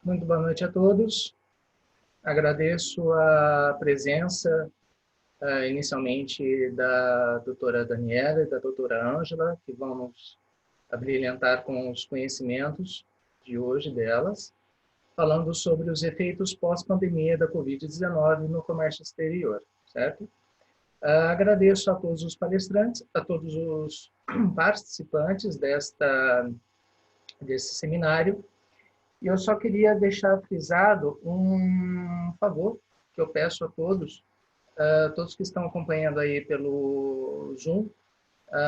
Muito boa noite a todos. Agradeço a presença, inicialmente, da doutora Daniela e da doutora Ângela, que vão nos abrilhantar com os conhecimentos de hoje delas, falando sobre os efeitos pós-pandemia da Covid-19 no comércio exterior, certo? Agradeço a todos os palestrantes, a todos os participantes desse seminário. E eu só queria deixar frisado um favor que eu peço a todos que estão acompanhando aí pelo Zoom.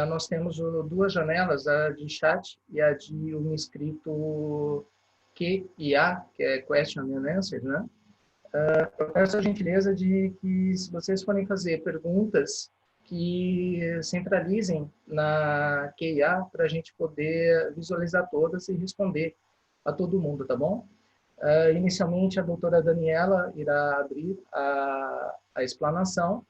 Nós temos duas janelas, a de chat e a de um escrito Q&A, que é Question and Answer, né? Eu peço a gentileza de que, se vocês forem fazer perguntas, que centralizem na Q&A para a gente poder visualizar todas e responder a todo mundo, tá bom? Inicialmente, a doutora Daniela irá abrir a explanação,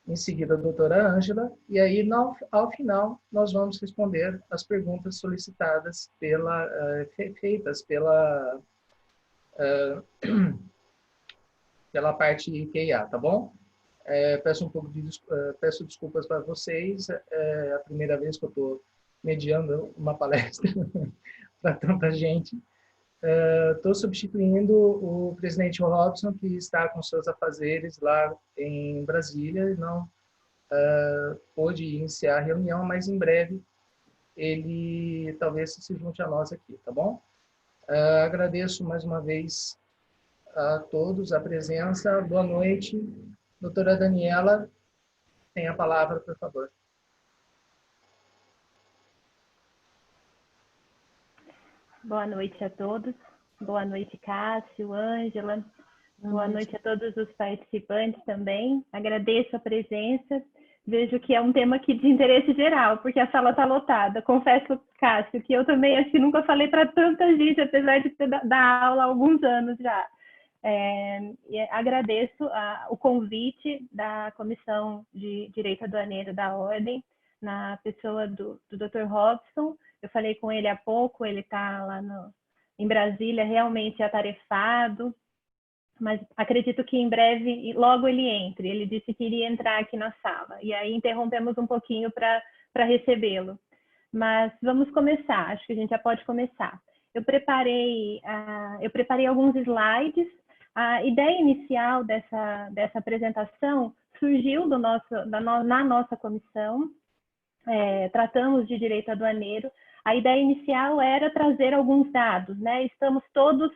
em seguida a doutora Ângela, e aí, ao final, nós vamos responder as perguntas solicitadas, feitas pela parte QIA, tá bom? Peço desculpas para vocês, é a primeira vez que eu estou mediando uma palestra para tanta gente. Estou substituindo o presidente Robson, que está com seus afazeres lá em Brasília, e não pôde iniciar a reunião, mas em breve ele talvez se junte a nós aqui, tá bom? Agradeço mais uma vez a todos a presença. Boa noite. Doutora Daniela, tem a palavra, por favor. Boa noite a todos. Boa noite, Cássio, Ângela. Boa noite a todos os participantes também. Agradeço a presença. Vejo que é um tema aqui de interesse geral, porque a sala está lotada. Confesso, Cássio, que eu também acho que nunca falei para tanta gente, apesar de dar aula há alguns anos já. E agradeço o convite da Comissão de Direito Aduaneiro da Ordem, na pessoa do Dr. Robson. Eu falei com ele há pouco, ele está lá em Brasília, realmente atarefado, mas acredito que em breve, logo ele entre. Ele disse que iria entrar aqui na sala, e aí interrompemos um pouquinho para recebê-lo. Mas vamos começar, acho que a gente já pode começar. Eu preparei alguns slides. A ideia inicial dessa apresentação surgiu na nossa comissão, tratamos de direito aduaneiro. A ideia inicial era trazer alguns dados, né? Estamos todos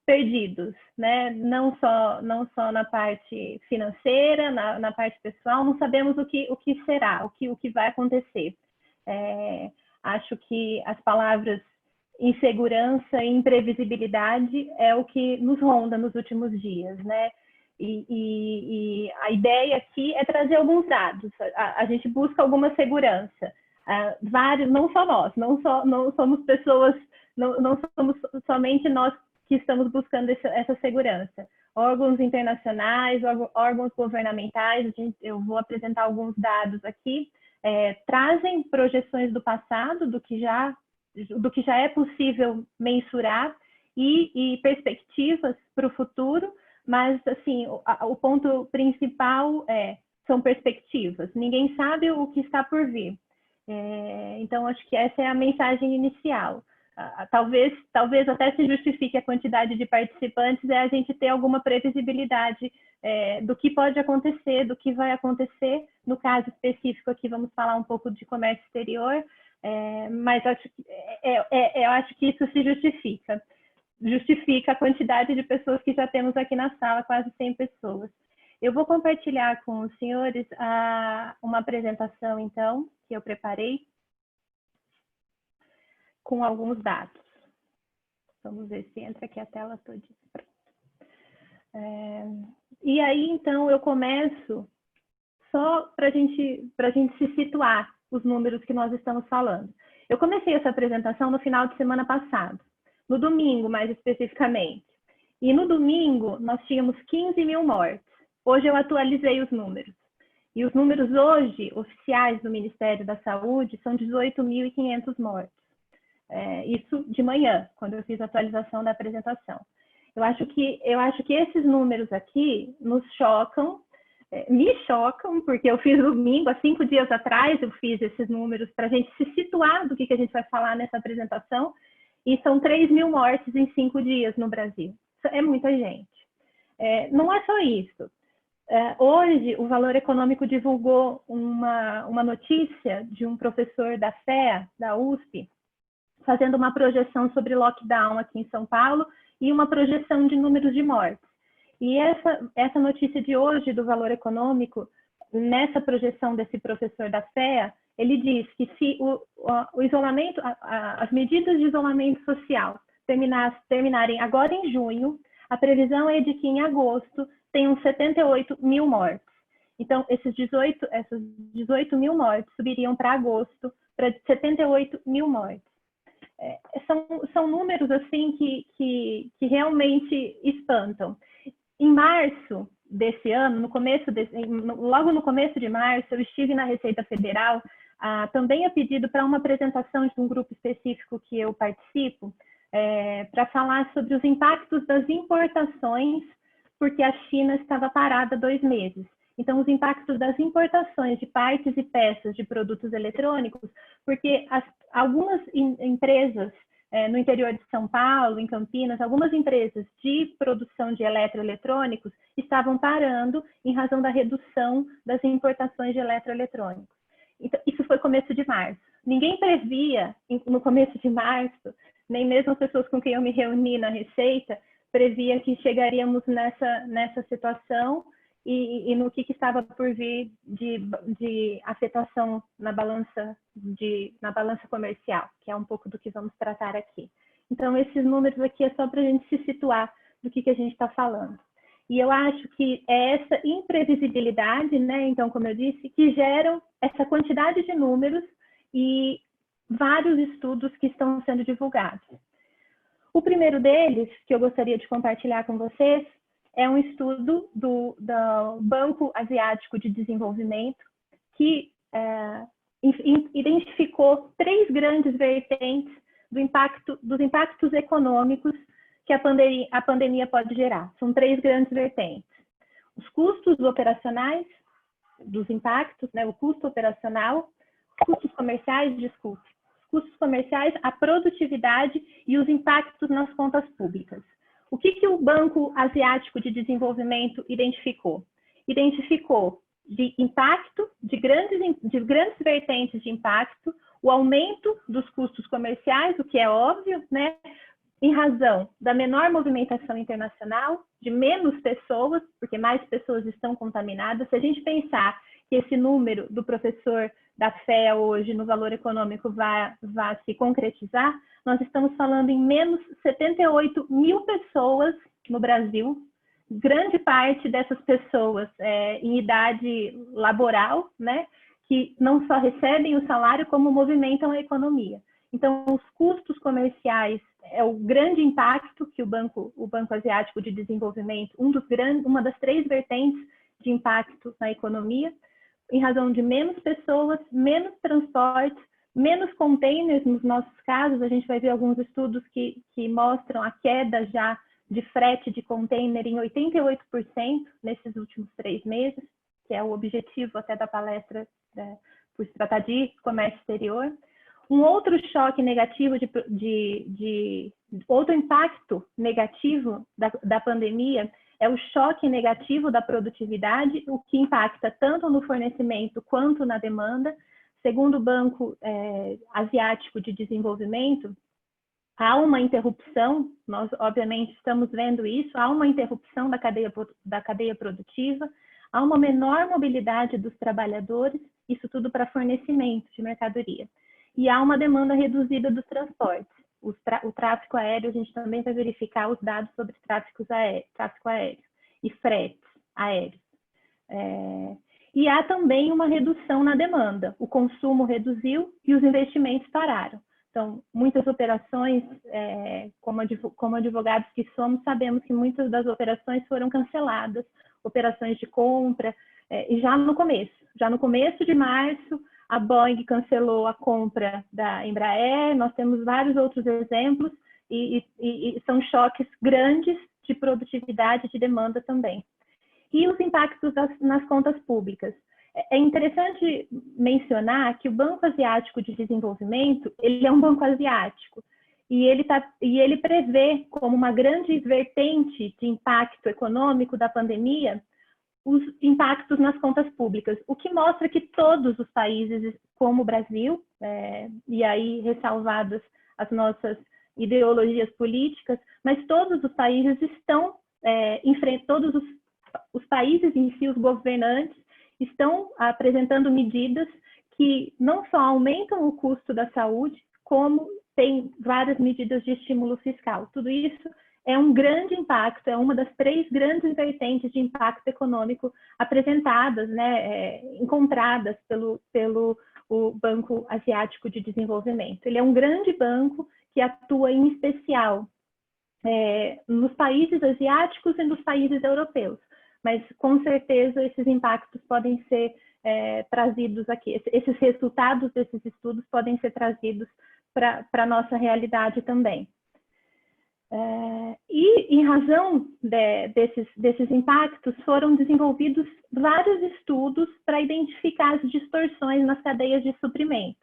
perdidos, né? Não só na parte financeira, na parte pessoal, não sabemos o que será, o que vai acontecer. Acho que as palavras insegurança e imprevisibilidade é o que nos ronda nos últimos dias, né? E a ideia aqui é trazer alguns dados. A gente busca alguma segurança. Vários, não só nós, não somos pessoas, não somos somente nós que estamos buscando essa segurança. Órgãos internacionais, órgãos governamentais, eu vou apresentar alguns dados aqui, trazem projeções do passado, do que já é possível mensurar e perspectivas para o futuro, mas assim, o ponto principal são perspectivas. Ninguém sabe o que está por vir. Então, acho que essa é a mensagem inicial. Talvez até se justifique a quantidade de participantes, a gente ter alguma previsibilidade do que pode acontecer, do que vai acontecer. No caso específico aqui, vamos falar um pouco de comércio exterior, mas eu acho que isso se justifica a quantidade de pessoas que já temos aqui na sala, quase 100 pessoas. Eu vou compartilhar com os senhores uma apresentação, então, que eu preparei, com alguns dados. Vamos ver se entra aqui a tela toda. E aí, então, eu começo só para a gente se situar os números que nós estamos falando. Eu comecei essa apresentação no final de semana passado, no domingo, mais especificamente. E no domingo, nós tínhamos 15 mil mortes. Hoje eu atualizei os números. E os números hoje, oficiais do Ministério da Saúde, são 18.500 mortes. Isso de manhã, quando eu fiz a atualização da apresentação. Eu acho que esses números aqui nos chocam, me chocam, porque eu fiz domingo, há 5 dias atrás, eu fiz esses números para a gente se situar do que a gente vai falar nessa apresentação, e são 3.000 mortes em 5 dias no Brasil. É muita gente. Não é só isso. Hoje, o Valor Econômico divulgou uma notícia de um professor da FEA, da USP, fazendo uma projeção sobre lockdown aqui em São Paulo e uma projeção de números de mortes. E essa notícia de hoje do Valor Econômico, nessa projeção desse professor da FEA, ele diz que se o isolamento, as medidas de isolamento social terminarem agora em junho, a previsão é de que em agosto tenham 78.000 mortes. Então, essas 18.000 mortes subiriam para agosto para 78.000 mortes. São números assim que realmente espantam. Em março desse ano, logo no começo de março, eu estive na Receita Federal, também a pedido para uma apresentação de um grupo específico que eu participo, para falar sobre os impactos das importações, porque a China estava parada 2 meses. Então, os impactos das importações de partes e peças de produtos eletrônicos, porque algumas empresas no interior de São Paulo, em Campinas, algumas empresas de produção de eletroeletrônicos estavam parando em razão da redução das importações de eletroeletrônicos. Então, isso foi começo de março. Ninguém previa, no começo de março, nem mesmo as pessoas com quem eu me reuni na Receita, previa que chegaríamos nessa situação e no que estava por vir de afetação na balança comercial, que é um pouco do que vamos tratar aqui. Então, esses números aqui é só para a gente se situar do que a gente está falando. E eu acho que é essa imprevisibilidade, né, então, como eu disse, que geram essa quantidade de números e vários estudos que estão sendo divulgados. O primeiro deles, que eu gostaria de compartilhar com vocês, é um estudo do Banco Asiático de Desenvolvimento, que identificou 3 grandes vertentes dos impactos econômicos que a pandemia pode gerar. São 3 grandes vertentes. Os custos operacionais dos impactos, né, o custo operacional, custos comerciais, a produtividade e os impactos nas contas públicas. O que o Banco Asiático de Desenvolvimento identificou? Identificou de impacto, de grandes vertentes de impacto, o aumento dos custos comerciais, o que é óbvio, né? Em razão da menor movimentação internacional, de menos pessoas, porque mais pessoas estão contaminadas. Se a gente pensar que esse número do professor da FEA hoje no Valor Econômico vai se concretizar, nós estamos falando em menos 78.000 pessoas no Brasil, grande parte dessas pessoas em idade laboral, né, que não só recebem o salário, como movimentam a economia. Então, os custos comerciais é o grande impacto que o Banco Asiático de Desenvolvimento, uma das 3 vertentes de impacto na economia, em razão de menos pessoas, menos transportes, menos containers nos nossos casos. A gente vai ver alguns estudos que mostram a queda já de frete de container em 88% nesses últimos 3 meses, que é o objetivo até da palestra por se tratar de comércio exterior. Um outro choque negativo, outro impacto negativo da pandemia é o choque negativo da produtividade, o que impacta tanto no fornecimento quanto na demanda. Segundo o Banco Asiático de Desenvolvimento, há uma interrupção, nós obviamente estamos vendo isso, há uma interrupção da cadeia produtiva, há uma menor mobilidade dos trabalhadores, isso tudo para fornecimento de mercadoria. E há uma demanda reduzida dos transportes. O tráfego aéreo, a gente também vai verificar os dados sobre tráfego aéreo e fretes aéreos. E há também uma redução na demanda. O consumo reduziu e os investimentos pararam. Então, muitas operações, como advogados que somos, sabemos que muitas das operações foram canceladas, operações de compra, e já no começo de março, a Boeing cancelou a compra da Embraer, nós temos vários outros exemplos, e são choques grandes de produtividade e de demanda também. E os impactos nas contas públicas. É interessante mencionar que o Banco Asiático de Desenvolvimento, ele é um banco asiático, e ele prevê como uma grande vertente de impacto econômico da pandemia os impactos nas contas públicas, o que mostra que todos os países, como o Brasil, e aí ressalvadas as nossas ideologias políticas, mas todos os países estão todos os países em si, os governantes, estão apresentando medidas que não só aumentam o custo da saúde, como tem várias medidas de estímulo fiscal. Tudo isso é um grande impacto, é uma das 3 grandes vertentes de impacto econômico apresentadas, encontradas pelo o Banco Asiático de Desenvolvimento. Ele é um grande banco que atua em especial nos países asiáticos e nos países europeus, mas com certeza esses impactos podem ser trazidos aqui, esses resultados desses estudos podem ser trazidos para a nossa realidade também. E em razão desses impactos, foram desenvolvidos vários estudos para identificar as distorções nas cadeias de suprimento.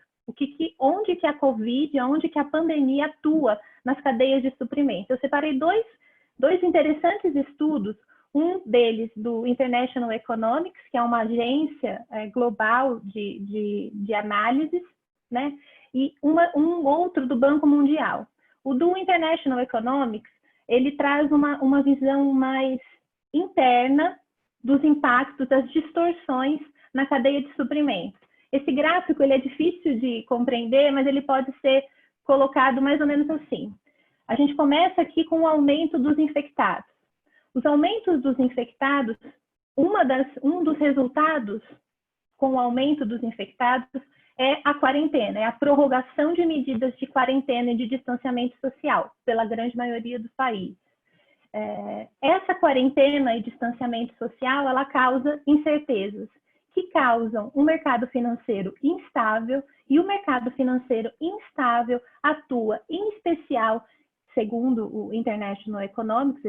Onde que a Covid, onde que a pandemia atua nas cadeias de suprimento. Eu separei dois interessantes estudos, um deles do International Economics, que é uma agência global de análises, né? E um outro do Banco Mundial. O do International Economics, ele traz uma visão mais interna dos impactos, das distorções na cadeia de suprimento. Esse gráfico ele é difícil de compreender, mas ele pode ser colocado mais ou menos assim. A gente começa aqui com o aumento dos infectados. Os aumentos dos infectados, um dos resultados com o aumento dos infectados é a quarentena, é a prorrogação de medidas de quarentena e de distanciamento social pela grande maioria dos países. Essa quarentena e distanciamento social, ela causa incertezas, que causam um mercado financeiro instável, e o mercado financeiro instável atua, em especial, segundo o International Economics,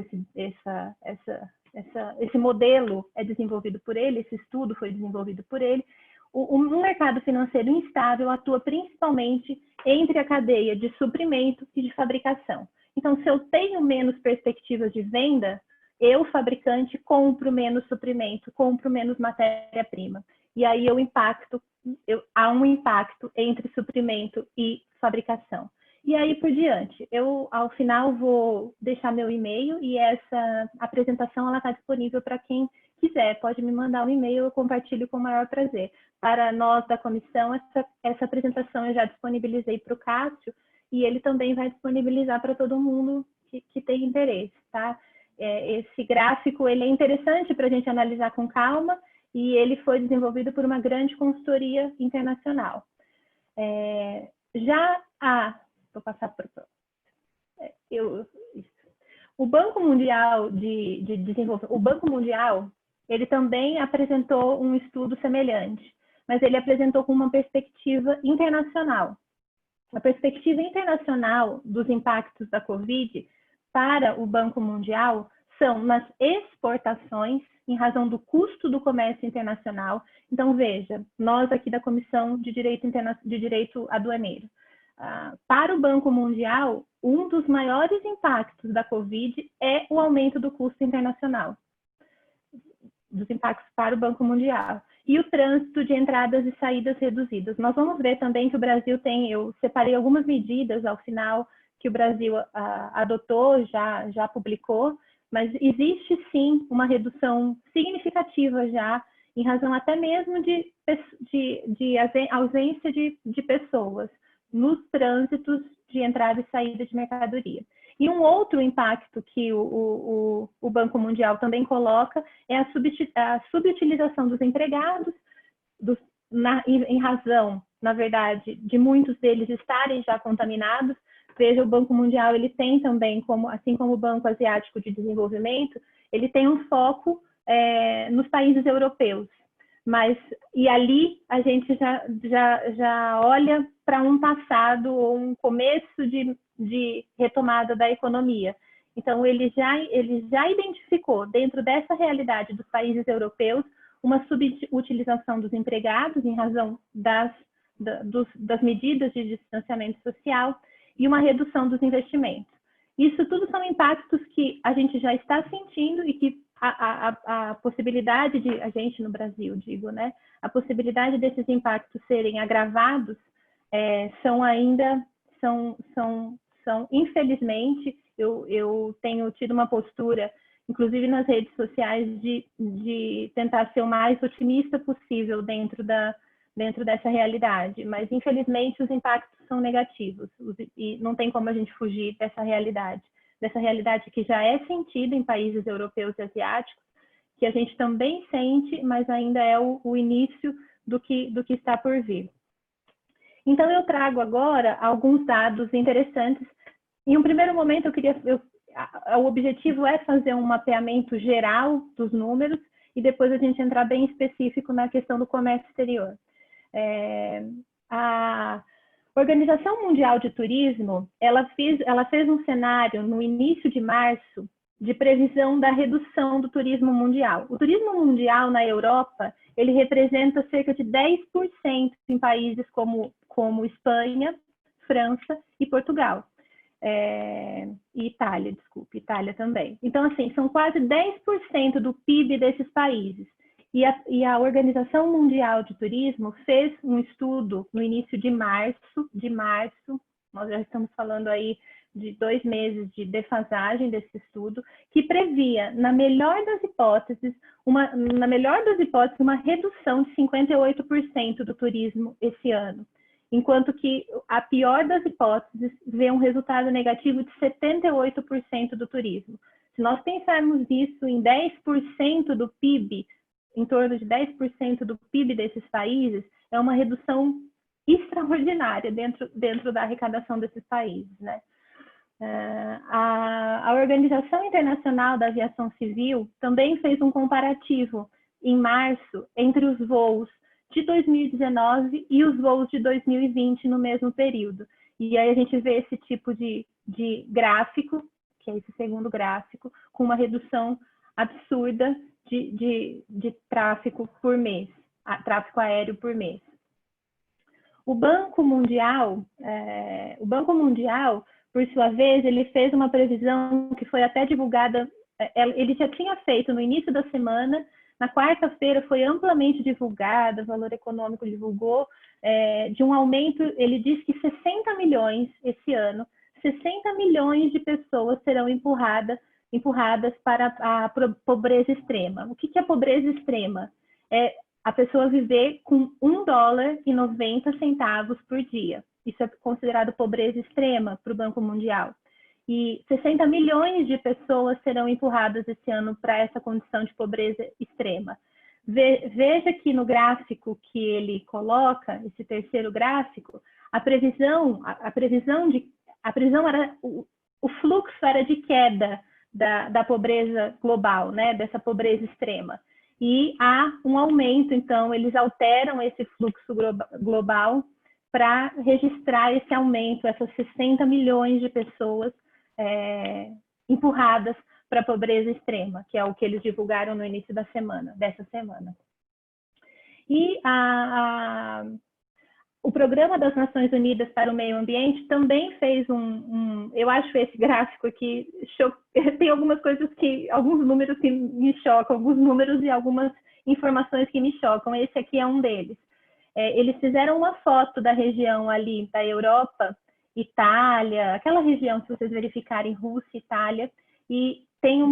esse modelo é desenvolvido por ele, esse estudo foi desenvolvido por ele. O mercado financeiro instável atua principalmente entre a cadeia de suprimento e de fabricação. Então, se eu tenho menos perspectivas de venda, eu, fabricante, compro menos suprimento, compro menos matéria-prima. E aí há um impacto entre suprimento e fabricação. E aí por diante. Eu, ao final, vou deixar meu e-mail e essa apresentação está disponível para quem quiser. Pode me mandar um e-mail, eu compartilho com o maior prazer. Para nós da comissão, essa apresentação eu já disponibilizei para o Cássio e ele também vai disponibilizar para todo mundo que tem interesse, tá? Esse gráfico ele é interessante para a gente analisar com calma e ele foi desenvolvido por uma grande consultoria internacional. Vou passar para o o Banco Mundial de Desenvolvimento, o Banco Mundial, ele também apresentou um estudo semelhante, mas ele apresentou com uma perspectiva internacional. A perspectiva internacional dos impactos da Covid para o Banco Mundial são nas exportações, em razão do custo do comércio internacional. Então, veja, nós aqui da Comissão de Direito Aduaneiro, para o Banco Mundial, um dos maiores impactos da Covid é o aumento do custo internacional, dos impactos para o Banco Mundial. E o trânsito de entradas e saídas reduzidas. Nós vamos ver também que o Brasil eu separei algumas medidas ao final que o Brasil adotou, já publicou, mas existe sim uma redução significativa já, em razão até mesmo de ausência de pessoas nos trânsitos de entrada e saída de mercadoria. E um outro impacto que o Banco Mundial também coloca é a subutilização dos empregados, em razão, na verdade, de muitos deles estarem já contaminados. Veja, o Banco Mundial ele tem também, assim como o Banco Asiático de Desenvolvimento, ele tem um foco nos países europeus. E ali a gente já olha para um passado ou um começo de retomada da economia. Então, ele já identificou, dentro dessa realidade dos países europeus, uma subutilização dos empregados em razão das medidas de distanciamento social e uma redução dos investimentos. Isso tudo são impactos que a gente já está sentindo e que a possibilidade de, a gente no Brasil, digo, né, a possibilidade desses impactos serem agravados são infelizmente, eu tenho tido uma postura, inclusive nas redes sociais, de tentar ser o mais otimista possível dentro dessa realidade, mas infelizmente os impactos são negativos e não tem como a gente fugir dessa realidade que já é sentida em países europeus e asiáticos, que a gente também sente, mas ainda é o início do que está por vir. Então, eu trago agora alguns dados interessantes. Em um primeiro momento, o objetivo é fazer um mapeamento geral dos números e depois a gente entrar bem específico na questão do comércio exterior. A Organização Mundial de Turismo, ela fez um cenário no início de março de previsão da redução do turismo mundial. O turismo mundial na Europa, ele representa cerca de 10% em países como Espanha, França e Portugal. E Itália, desculpe, Itália também. Então, assim, são quase 10% do PIB desses países. E a Organização Mundial de Turismo fez um estudo no início de março, nós já estamos falando aí de 2 meses de defasagem desse estudo, que previa, na melhor das hipóteses, uma redução de 58% do turismo esse ano, enquanto que a pior das hipóteses vê um resultado negativo de 78% do turismo. Se nós pensarmos isso em 10% do PIB, em torno de 10% do PIB desses países, é uma redução extraordinária dentro da arrecadação desses países, né? A Organização Internacional da Aviação Civil também fez um comparativo em março entre os voos de 2019 e os voos de 2020 no mesmo período. E aí a gente vê esse tipo de gráfico, que é esse segundo gráfico, com uma redução absurda de tráfego por mês, tráfego aéreo por mês. O Banco Mundial, por sua vez, ele fez uma previsão que foi até divulgada, ele já tinha feito no início da semana, na quarta-feira foi amplamente divulgada, o Valor Econômico divulgou, de um aumento, ele disse que 60 milhões esse ano, 60 milhões de pessoas serão empurradas para a pobreza extrema. O que é pobreza extrema? É a pessoa viver com $1,90 por dia. Isso é considerado pobreza extrema para o Banco Mundial. E 60 milhões de pessoas serão empurradas esse ano para essa condição de pobreza extrema. Veja que no gráfico que ele coloca, esse terceiro gráfico, a previsão era, o fluxo era de queda da pobreza global, né, dessa pobreza extrema. E há um aumento, então, eles alteram esse fluxo global para registrar esse aumento, essas 60 milhões de pessoas empurradas para a pobreza extrema, que é o que eles divulgaram no início dessa semana. E o Programa das Nações Unidas para o Meio Ambiente também fez eu acho esse gráfico aqui, tem alguns números que me chocam, alguns números e algumas informações que me chocam. Esse aqui é um deles. Eles fizeram uma foto da região ali, da Europa, Itália, aquela região, se vocês verificarem, Rússia, Itália, e tem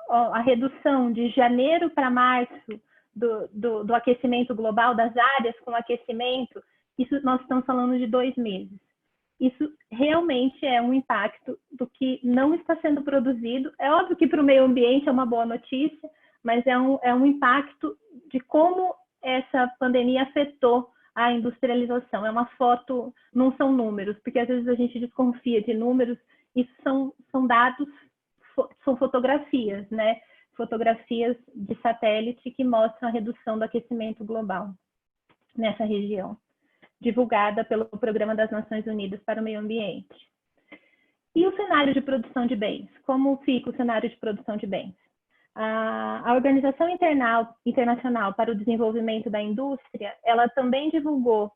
a redução de janeiro para março do aquecimento global, das áreas com aquecimento. Isso nós estamos falando de 2 meses. Isso realmente é um impacto do que não está sendo produzido. É óbvio que para o meio ambiente é uma boa notícia, mas é um impacto de como essa pandemia afetou a industrialização. É uma foto, não são números, porque às vezes a gente desconfia de números, isso são dados, são fotografias, né? fotografias de satélite que mostram a redução do aquecimento global nessa região, divulgada pelo Programa das Nações Unidas para o Meio Ambiente. E o cenário de produção de bens? Como fica o cenário de produção de bens? A Organização Internacional para o Desenvolvimento da Indústria, ela também divulgou,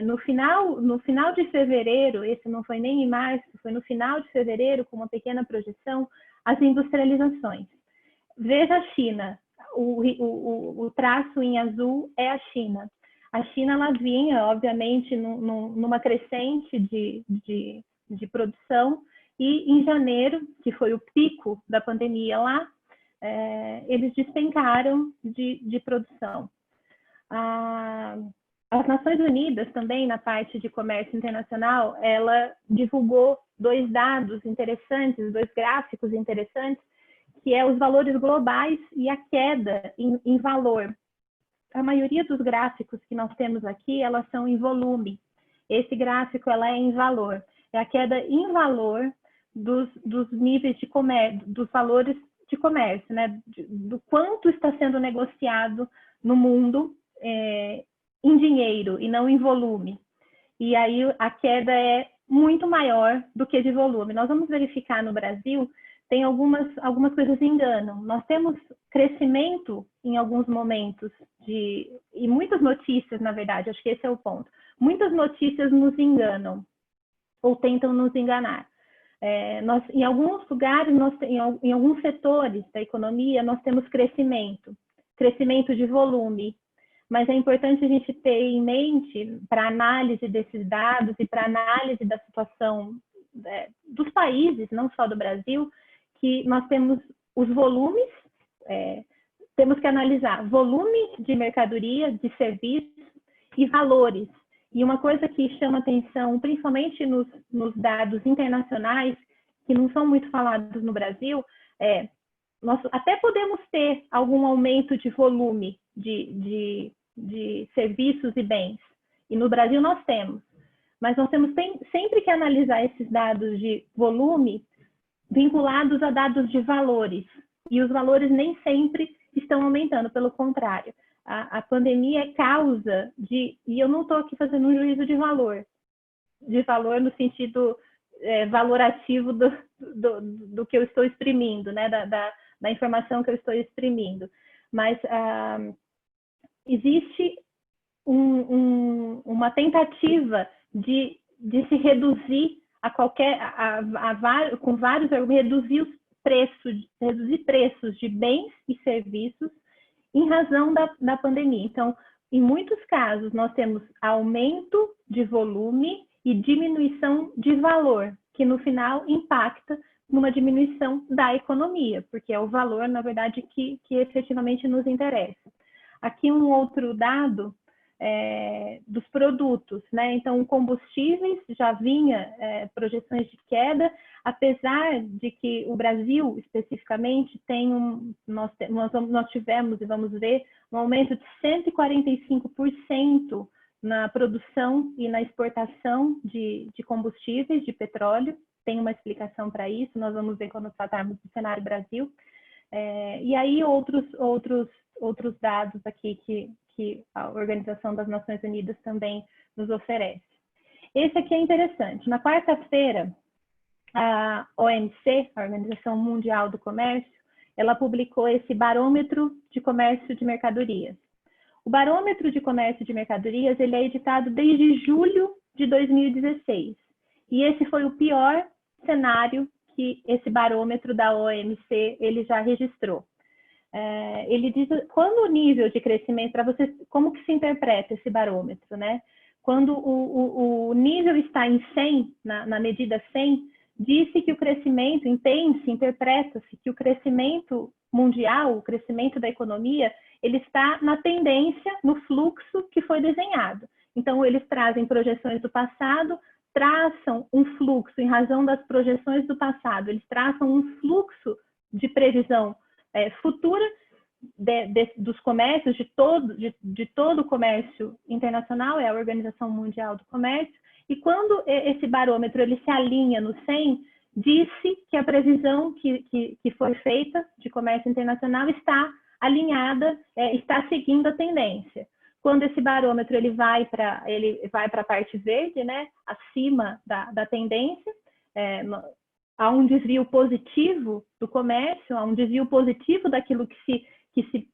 no final de fevereiro, esse não foi nem em março, foi no final de fevereiro, com uma pequena projeção, as industrializações. Veja a China, o traço em azul é a China. A China, ela vinha, obviamente, numa crescente de produção, e em janeiro, que foi o pico da pandemia lá, eles despencaram de produção. As Nações Unidas também, na parte de comércio internacional, ela divulgou dois dados interessantes, dois gráficos interessantes, que é os valores globais e a queda em valor. A maioria dos gráficos que nós temos aqui, elas são em volume. Esse gráfico, ela é em valor. É a queda em valor dos níveis de comércio, dos valores de comércio, né? Do quanto está sendo negociado no mundo em dinheiro e não em volume. E aí a queda é muito maior do que de volume. Nós vamos verificar no Brasil, tem algumas coisas enganam. Nós temos crescimento em alguns momentos, e muitas notícias, na verdade, acho que esse é o ponto. Muitas notícias nos enganam, ou tentam nos enganar. Em alguns lugares, em alguns setores da economia, nós temos crescimento de volume, mas é importante a gente ter em mente, para análise desses dados e para análise da situação dos países, não só do Brasil, que nós temos os volumes, temos que analisar volume de mercadoria, de serviços e valores. E uma coisa que chama atenção, principalmente nos dados internacionais, que não são muito falados no Brasil, nós até podemos ter algum aumento de volume de serviços e bens. E no Brasil nós temos. Mas nós temos sempre que analisar esses dados de volume vinculados a dados de valores. E os valores nem sempre estão aumentando, pelo contrário. A pandemia é causa e eu não estou aqui fazendo um juízo de valor no sentido valorativo do que eu estou exprimindo, né? da informação que eu estou exprimindo. Mas existe uma tentativa de se reduzir com vários reduzir preços de bens e serviços em razão da pandemia. Então, em muitos casos, nós temos aumento de volume e diminuição de valor, que no final impacta numa diminuição da economia, porque é o valor, na verdade, que efetivamente nos interessa. Aqui um outro dado dos produtos, né? Então, combustíveis já vinha projeções de queda, apesar de que o Brasil, especificamente, nós tivemos, e vamos ver, um aumento de 145% na produção e na exportação de combustíveis, de petróleo. Tem uma explicação para isso, nós vamos ver quando tratarmos do cenário Brasil. E aí outros dados aqui que a Organização das Nações Unidas também nos oferece. Esse aqui é interessante. Na quarta-feira, a OMC, a Organização Mundial do Comércio, ela publicou esse barômetro de comércio de mercadorias. O barômetro de comércio de mercadorias, ele é editado desde julho de 2016. E esse foi o pior cenário que esse barômetro da OMC ele já registrou. Ele diz quando o nível de crescimento, para vocês, como que se interpreta esse barômetro, né? Quando o nível está em 100, na medida 100, disse que o crescimento, interpreta-se que o crescimento mundial, o crescimento da economia, ele está na tendência, no fluxo que foi desenhado. Então, eles trazem projeções do passado, traçam um fluxo em razão das projeções do passado, eles traçam um fluxo de previsão futura dos comércios, de todo o comércio internacional, é a Organização Mundial do Comércio, e quando esse barômetro ele se alinha no 100, disse que a previsão que foi feita de comércio internacional está alinhada, está seguindo a tendência. Quando esse barômetro ele vai para a parte verde, né, acima da tendência, há um desvio positivo do comércio, há um desvio positivo daquilo que se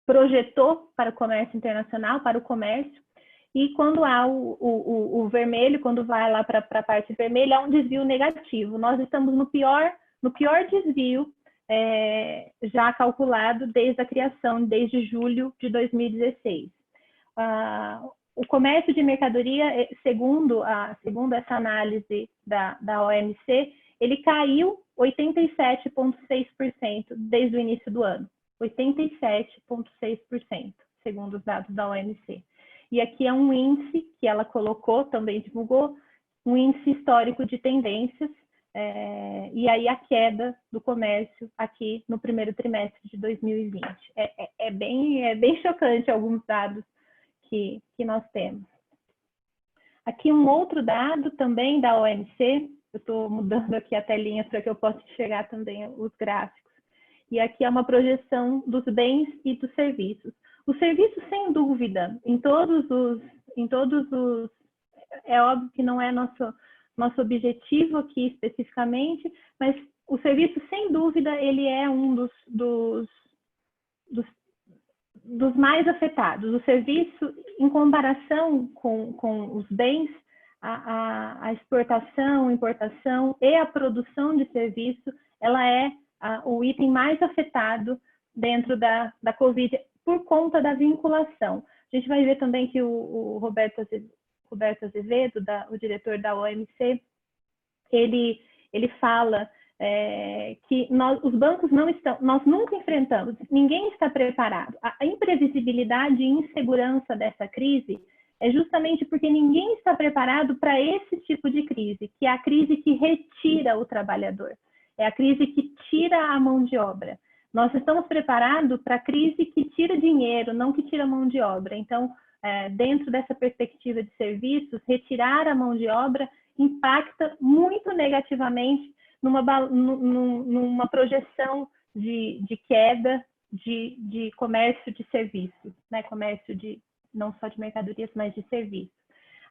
projetou para o comércio internacional, para o comércio. E quando há o vermelho, quando vai lá para a parte vermelha, há um desvio negativo. Nós estamos no pior desvio já calculado desde a criação, desde julho de 2016. O comércio de mercadoria, segundo essa análise da OMC, ele caiu 87,6% desde o início do ano. 87,6%, segundo os dados da OMC. E aqui é um índice que ela colocou, também divulgou, um índice histórico de tendências, e aí a queda do comércio aqui no primeiro trimestre de 2020. É bem chocante alguns dados que nós temos. Aqui um outro dado também da OMC, eu estou mudando aqui a telinha para que eu possa enxergar também os gráficos. E aqui é uma projeção dos bens e dos serviços. Os serviços, sem dúvida, em todos os... É óbvio que não é nosso objetivo aqui especificamente, mas o serviço, sem dúvida, ele é um dos mais afetados. O serviço, em comparação com os bens, a exportação, importação e a produção de serviço, ela é o item mais afetado dentro da Covid, por conta da vinculação. A gente vai ver também que o Roberto Azevedo, o diretor da OMC, ele fala que os bancos nós nunca enfrentamos, ninguém está preparado. A imprevisibilidade e insegurança dessa crise é justamente porque ninguém está preparado para esse tipo de crise, que é a crise que retira o trabalhador, é a crise que tira a mão de obra. Nós estamos preparados para a crise que tira dinheiro, não que tira a mão de obra. Então, dentro dessa perspectiva de serviços, retirar a mão de obra impacta muito negativamente numa projeção de queda de comércio de serviços, né? Comércio não só de mercadorias, mas de serviços.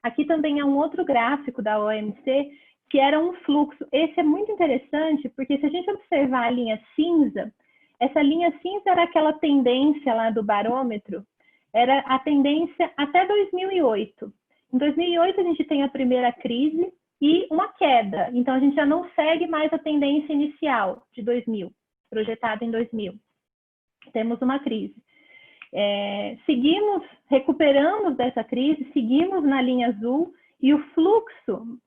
Aqui também é um outro gráfico da OMC, que era um fluxo. Esse é muito interessante, porque se a gente observar a linha cinza, essa linha cinza era aquela tendência lá do barômetro, era a tendência até 2008. Em 2008, a gente tem a primeira crise e uma queda. Então, a gente já não segue mais a tendência inicial de 2000, projetada em 2000. Temos uma crise. Recuperamos dessa crise, seguimos na linha azul, e o fluxo,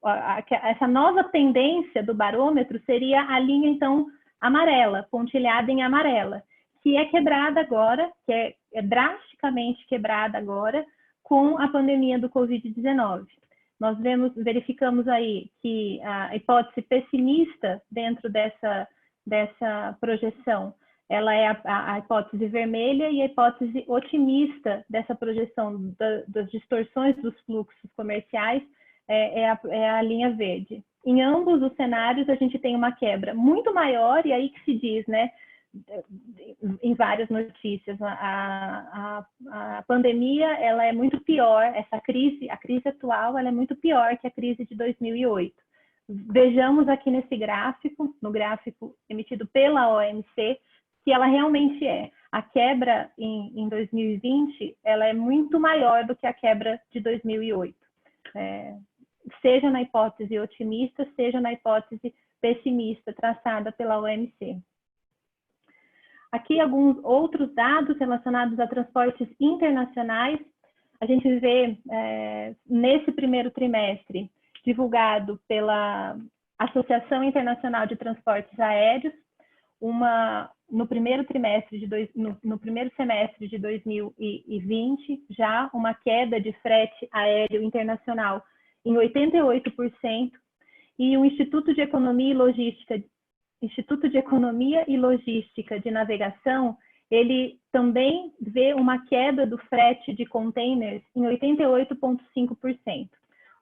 essa nova tendência do barômetro seria a linha, então, amarela, pontilhada em amarela, que é quebrada agora, que é drasticamente quebrada agora com a pandemia do Covid-19. Nós verificamos aí que a hipótese pessimista dentro dessa projeção, ela é a hipótese vermelha, e a hipótese otimista dessa projeção das distorções dos fluxos comerciais é a linha verde. Em ambos os cenários, a gente tem uma quebra muito maior, e aí que se diz, né, em várias notícias, a pandemia ela é muito pior, a crise atual ela é muito pior que a crise de 2008. Vejamos aqui nesse gráfico, no gráfico emitido pela OMC, que ela realmente é. A quebra em 2020 ela é muito maior do que a quebra de 2008. Seja na hipótese otimista, seja na hipótese pessimista traçada pela OMC. Aqui alguns outros dados relacionados a transportes internacionais. A gente vê nesse primeiro trimestre, divulgado pela Associação Internacional de Transportes Aéreos, no primeiro semestre de 2020, já uma queda de frete aéreo internacional em 88%, e o Instituto de Economia e Logística de Navegação, ele também vê uma queda do frete de containers em 88,5%.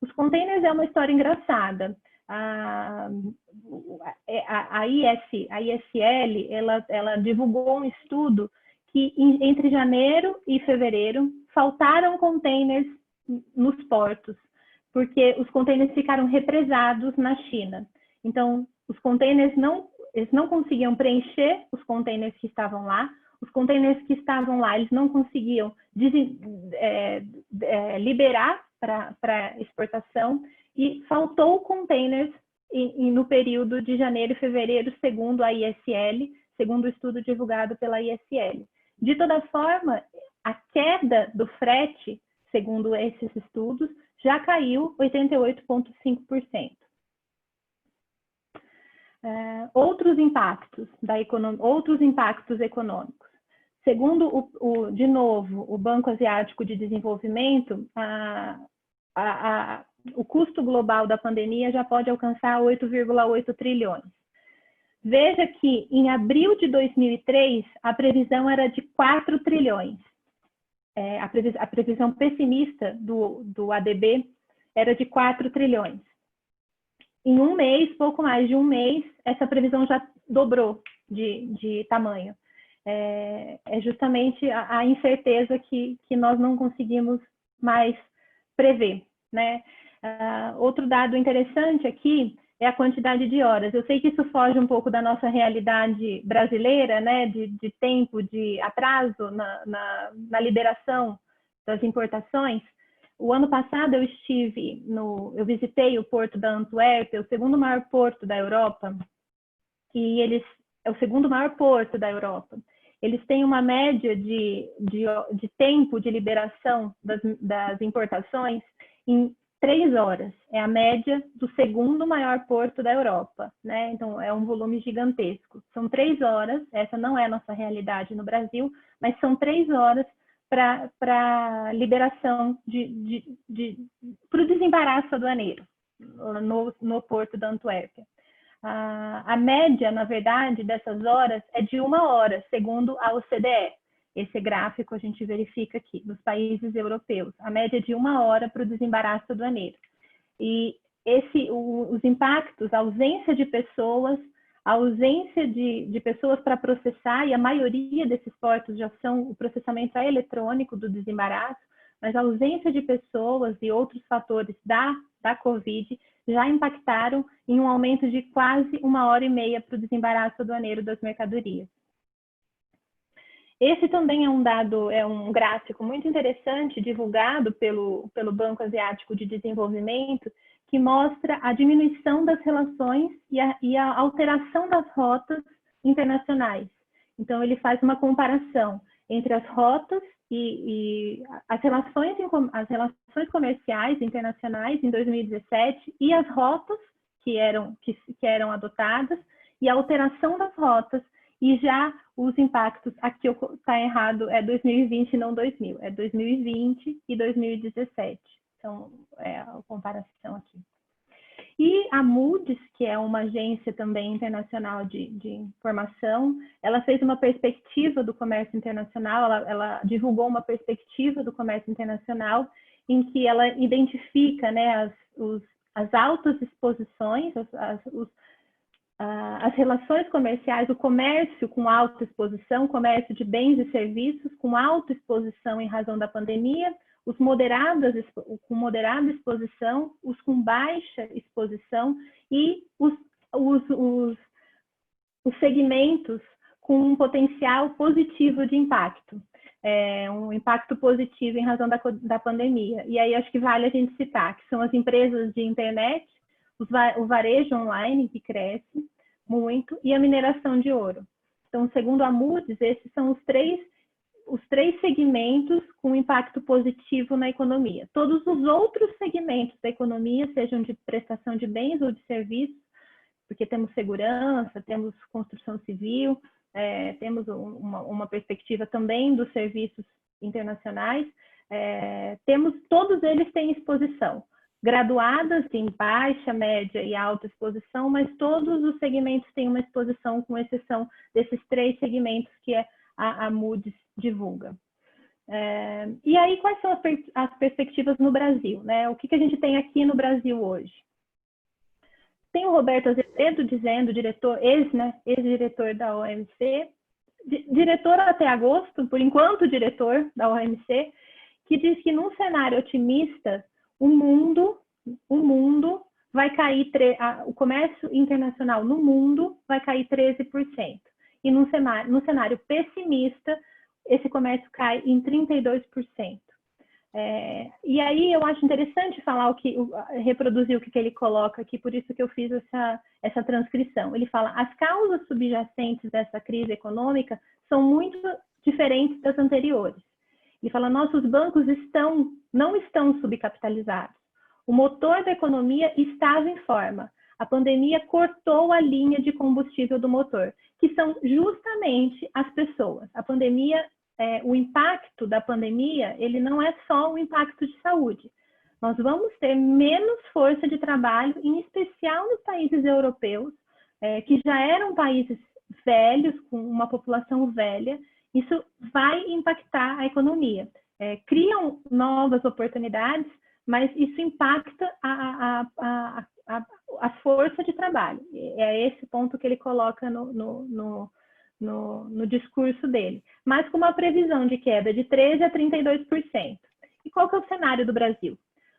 Os containers é uma história engraçada. a ISL, ela divulgou um estudo que entre janeiro e fevereiro faltaram containers nos portos, porque os containers ficaram represados na China. Então, os containers eles não conseguiam preencher os containers que estavam lá. Os containers que estavam lá, eles não conseguiam liberar para exportação, e faltou containers no período de janeiro e fevereiro, segundo a ISL, segundo o estudo divulgado pela ISL. De toda forma, a queda do frete, segundo esses estudos, já caiu 88,5%. Outros impactos econômicos. Segundo, de novo, o Banco Asiático de Desenvolvimento, o custo global da pandemia já pode alcançar 8,8 trilhões. Veja que em abril de 2003, a previsão era de 4 trilhões. A previsão pessimista do ADB era de 4 trilhões. Em um mês, pouco mais de um mês, essa previsão já dobrou de tamanho. É justamente a incerteza que nós não conseguimos mais prever, né? Outro dado interessante aqui é a quantidade de horas. Eu sei que isso foge um pouco da nossa realidade brasileira, né, de tempo, de atraso na liberação das importações. O ano passado eu eu visitei o porto da Antuérpia, o segundo maior porto da Europa, e é o segundo maior porto da Europa. Eles têm uma média de tempo de liberação das importações em 3 horas. É a média do segundo maior porto da Europa, né? Então, é um volume gigantesco. São 3 horas, essa não é a nossa realidade no Brasil, mas são 3 horas para liberação para o desembaraço aduaneiro no porto da Antuérpia. A média, na verdade, dessas horas é de 1 hora, segundo a OCDE. Esse gráfico a gente verifica aqui, nos países europeus. A média é de 1 hora para o desembaraço aduaneiro. E os impactos, a ausência de pessoas, a ausência de pessoas para processar, e a maioria desses portos já são, o processamento é eletrônico do desembaraço, mas a ausência de pessoas e outros fatores da Covid já impactaram em um aumento de quase 1 hora e meia para o desembaraço aduaneiro das mercadorias. Esse também é um gráfico muito interessante, divulgado pelo Banco Asiático de Desenvolvimento, que mostra a diminuição das relações e a alteração das rotas internacionais. Então, ele faz uma comparação entre as rotas e as relações comerciais internacionais em 2017 e as rotas que eram adotadas, e a alteração das rotas, e já os impactos, aqui está errado, é 2020 e não 2000, é 2020 e 2017. Então, é a comparação aqui. E a Moody's, que é uma agência também internacional de informação, ela fez uma perspectiva do comércio internacional, ela divulgou uma perspectiva do comércio internacional, em que ela identifica, né, as altas exposições, as relações comerciais, o comércio com alta exposição, comércio de bens e serviços com alta exposição em razão da pandemia, os moderados com moderada exposição, os com baixa exposição e os segmentos com um potencial positivo de impacto, um impacto positivo em razão da pandemia. E aí acho que vale a gente citar que são as empresas de internet, o varejo online, que cresce muito, e a mineração de ouro. Então, segundo a Moody's, esses são os três segmentos com impacto positivo na economia. Todos os outros segmentos da economia, sejam de prestação de bens ou de serviços, porque temos segurança, temos construção civil, temos uma perspectiva também dos serviços internacionais, todos eles têm exposição, graduadas em baixa, média e alta exposição, mas todos os segmentos têm uma exposição, com exceção desses 3 segmentos que a Moody's divulga. E aí, quais são as perspectivas no Brasil, né? O que a gente tem aqui no Brasil hoje? tem o Roberto Azevedo dizendo, diretor, ex-diretor da OMC, diretor até agosto, por enquanto diretor da OMC, que diz que num cenário otimista, o mundo vai cair, o comércio internacional no mundo vai cair 13%. E num cenário pessimista, esse comércio cai em 32%. E aí eu acho interessante falar reproduzir o que ele coloca aqui, por isso que eu fiz essa transcrição. Ele fala: as causas subjacentes dessa crise econômica são muito diferentes das anteriores. Ele fala: nossos bancos não estão subcapitalizados. O motor da economia estava em forma. A pandemia cortou a linha de combustível do motor, que são justamente as pessoas. A pandemia, o impacto da pandemia, ele não é só o impacto de saúde. Nós vamos ter menos força de trabalho, em especial nos países europeus, que já eram países velhos, com uma população velha. Isso vai impactar a economia. Criam novas oportunidades, mas isso impacta a força de trabalho. É esse ponto que ele coloca no discurso dele. Mas com uma previsão de queda de 13% a 32%. E qual que é o cenário do Brasil?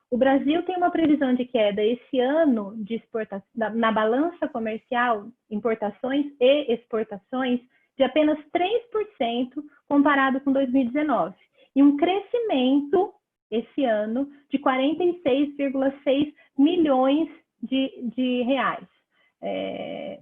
O Brasil tem uma previsão de queda esse ano de exportação, na balança comercial, importações e exportações, de apenas 3% comparado com 2019. E um crescimento esse ano de 46,6 milhões de reais.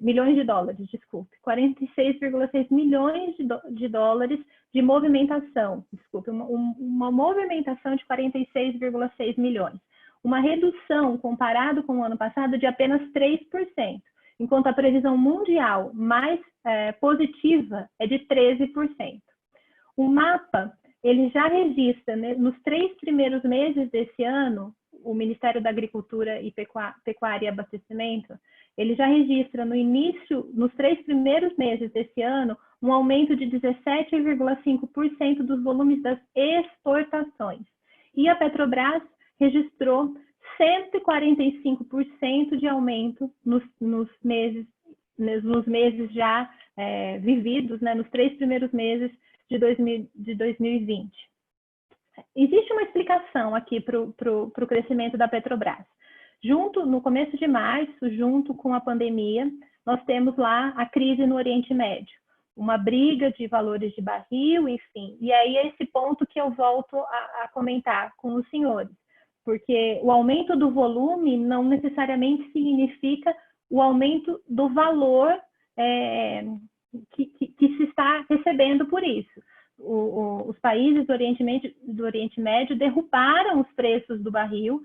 Milhões de dólares, desculpe. 46,6 milhões de dólares de movimentação, desculpe, uma movimentação de 46,6 milhões. Uma redução, comparado com o ano passado, de apenas 3%, enquanto a previsão mundial mais positiva é de 13%. O mapa, ele já registra, né, nos 3 primeiros meses desse ano, o Ministério da Agricultura e Pecuária e Abastecimento, ele já registra nos 3 primeiros meses desse ano, um aumento de 17,5% dos volumes das exportações. E a Petrobras registrou 145% de aumento nos meses já vividos, né, nos 3 primeiros meses de 2020. Existe uma explicação aqui para o crescimento da Petrobras. No começo de março, junto com a pandemia, nós temos lá a crise no Oriente Médio, uma briga de valores de barril, enfim. E aí é esse ponto que eu volto a comentar com os senhores, porque o aumento do volume não necessariamente significa o aumento do valor que se está recebendo por isso. Os países do Oriente Médio derrubaram os preços do barril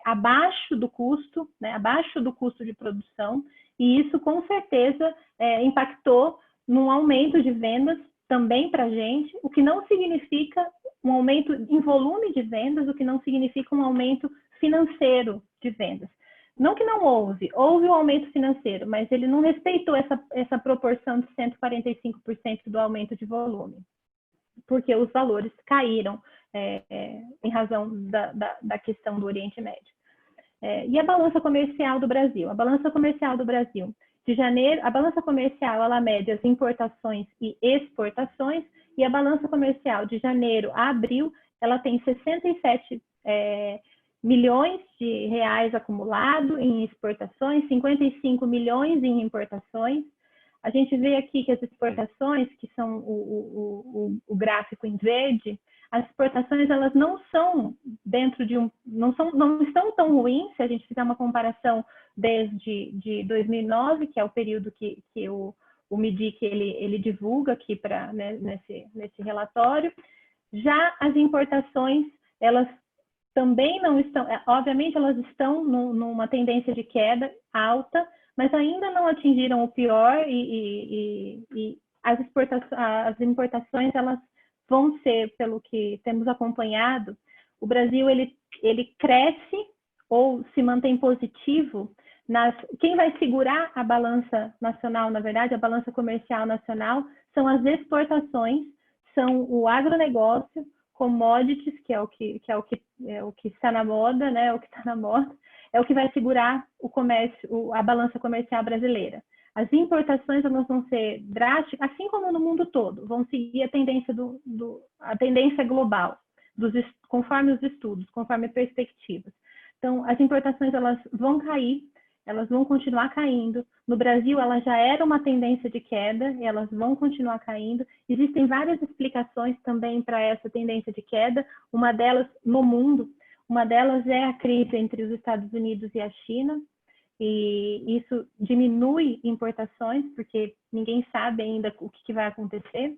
abaixo do custo, né, abaixo do custo de produção, e isso com certeza impactou num aumento de vendas também para a gente, o que não significa um aumento em volume de vendas, o que não significa um aumento financeiro de vendas. Não que não houve um aumento financeiro, mas ele não respeitou essa proporção de 145% do aumento de volume, porque os valores caíram em razão da questão do Oriente Médio. E a balança comercial do Brasil? A balança comercial do Brasil, de janeiro, a balança comercial, ela mede as importações e exportações, e a balança comercial de janeiro a abril, ela tem 67 milhões de reais acumulado em exportações, 55 milhões em importações. A gente vê aqui que as exportações, que são o gráfico em verde, as exportações elas não são não estão tão ruins, se a gente fizer uma comparação desde 2009, que é o período que o MIDIC ele divulga aqui nesse relatório. Já as importações, elas também não estão, obviamente elas estão numa tendência de queda alta, mas ainda não atingiram o pior, e as importações elas vão ser, pelo que temos acompanhado, o Brasil ele cresce ou se mantém positivo. Quem vai segurar a balança nacional, na verdade, a balança comercial nacional, são as exportações, são o agronegócio, commodities, que é o que está na moda, né? O que está na moda, é o que vai segurar o comércio, a balança comercial brasileira. As importações elas vão ser drásticas, assim como no mundo todo, vão seguir a tendência, a tendência global, conforme os estudos, conforme perspectivas. Então, as importações elas vão cair, elas vão continuar caindo. No Brasil, ela já era uma tendência de queda, e elas vão continuar caindo. Existem várias explicações também para essa tendência de queda. Uma delas, no mundo, uma delas é a crise entre os Estados Unidos e a China, e isso diminui importações, porque ninguém sabe ainda o que vai acontecer.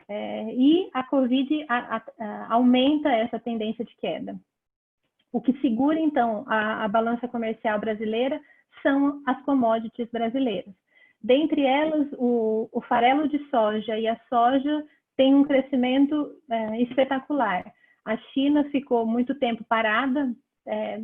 E a Covid aumenta essa tendência de queda. O que segura, então, a balança comercial brasileira são as commodities brasileiras. Dentre elas, o farelo de soja e a soja têm um crescimento espetacular. A China ficou muito tempo parada,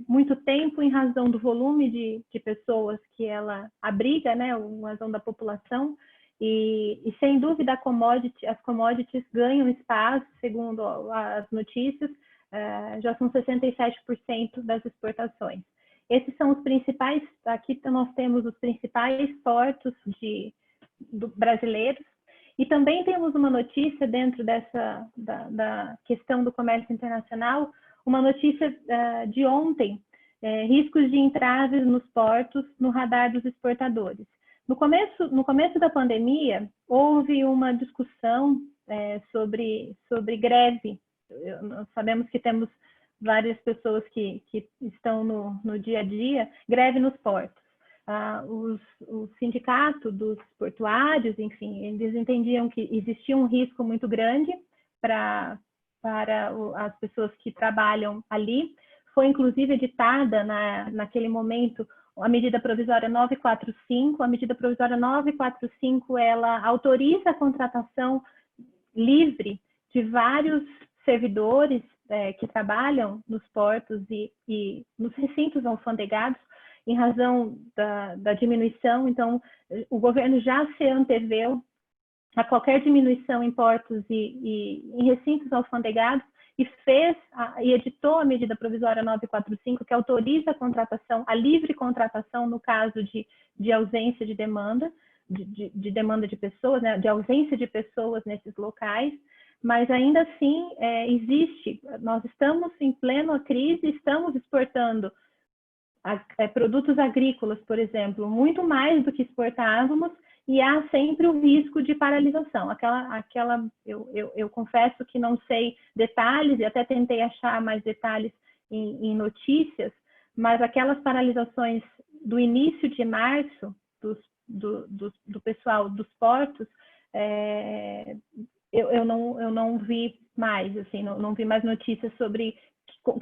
muito tempo em razão do volume de pessoas que ela abriga, né, em razão da população, e sem dúvida as commodities ganham espaço, segundo as notícias, já são 67% das exportações. Esses são os principais, aqui nós temos os principais portos brasileiros, e também temos uma notícia dentro da questão do comércio internacional, uma notícia de ontem, riscos de entraves nos portos no radar dos exportadores. No começo da pandemia, houve uma discussão sobre greve. Nós sabemos que temos várias pessoas que estão no dia a dia, greve nos portos. O sindicato dos portuários, enfim, eles entendiam que existia um risco muito grande para as pessoas que trabalham ali. Foi, inclusive, editada naquele momento a medida provisória 945. A medida provisória 945, ela autoriza a contratação livre de vários servidores que trabalham nos portos e nos recintos alfandegados, em razão da diminuição. Então, o governo já se anteveu a qualquer diminuição em portos e em recintos alfandegados e editou a medida provisória 945, que autoriza a contratação, a livre contratação no caso de ausência de demanda, de demanda de pessoas, né, de ausência de pessoas nesses locais. Mas ainda assim existe, nós estamos em plena crise, estamos exportando produtos agrícolas, por exemplo, muito mais do que exportávamos, e há sempre o risco de paralisação. Eu confesso que não sei detalhes, e até tentei achar mais detalhes em notícias, mas aquelas paralisações do início de março, do pessoal dos portos, eu não vi mais, assim, não vi mais notícias sobre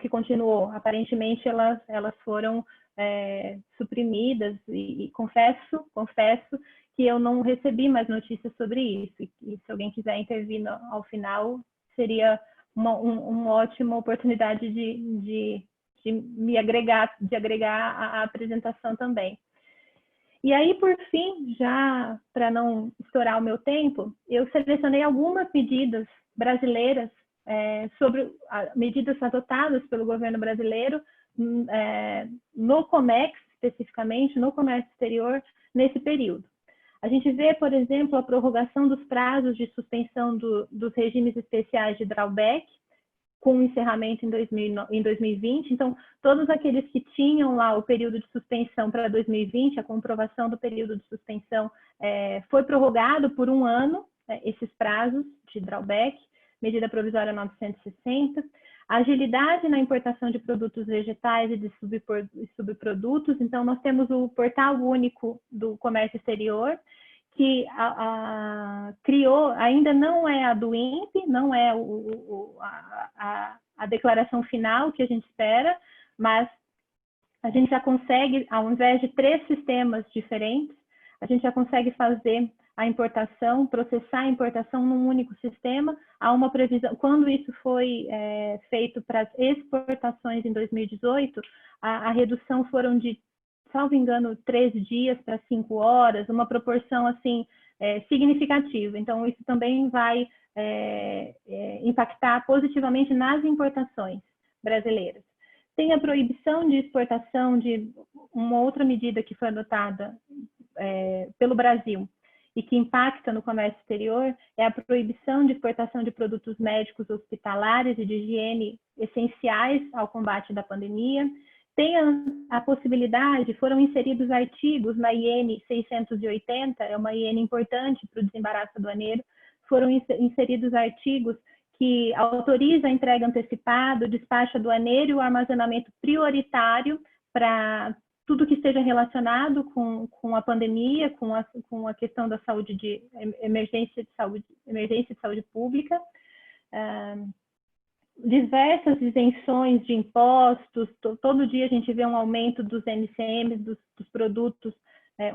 que continuou. Aparentemente, elas foram suprimidas, e confesso que eu não recebi mais notícias sobre isso. E se alguém quiser intervir ao final, seria uma ótima oportunidade de me agregar à apresentação também. E aí, por fim, já para não estourar o meu tempo, eu selecionei algumas medidas brasileiras sobre medidas adotadas pelo governo brasileiro no COMEX, especificamente, no comércio exterior, nesse período. A gente vê, por exemplo, a prorrogação dos prazos de suspensão dos regimes especiais de drawback, com encerramento em 2020. Então, todos aqueles que tinham lá o período de suspensão para 2020, a comprovação do período de suspensão foi prorrogado por um ano, esses prazos de drawback, medida provisória 960. A agilidade na importação de produtos vegetais e de subprodutos. Então, nós temos o Portal Único do Comércio Exterior, que criou, ainda não é a do INPE, não é a declaração final que a gente espera, mas a gente já consegue, ao invés de 3 sistemas diferentes, a gente já consegue fazer a importação, processar a importação num único sistema. Há uma previsão, quando isso foi feito para as exportações em 2018, a redução foram de, salvo engano, 3 dias para 5 horas, uma proporção assim significativa. Então, isso também vai impactar positivamente nas importações brasileiras. Tem a proibição de exportação de uma outra medida que foi adotada pelo Brasil e que impacta no comércio exterior, é a proibição de exportação de produtos médicos hospitalares e de higiene essenciais ao combate da pandemia. Tem a possibilidade, foram inseridos artigos na IN 680, é uma IN importante para o desembaraço aduaneiro, foram inseridos artigos que autoriza a entrega antecipada, o despacho aduaneiro e o armazenamento prioritário para tudo que esteja relacionado com a pandemia, com a questão da saúde, de emergência de saúde pública. Diversas isenções de impostos, todo dia a gente vê um aumento dos NCMs, dos produtos,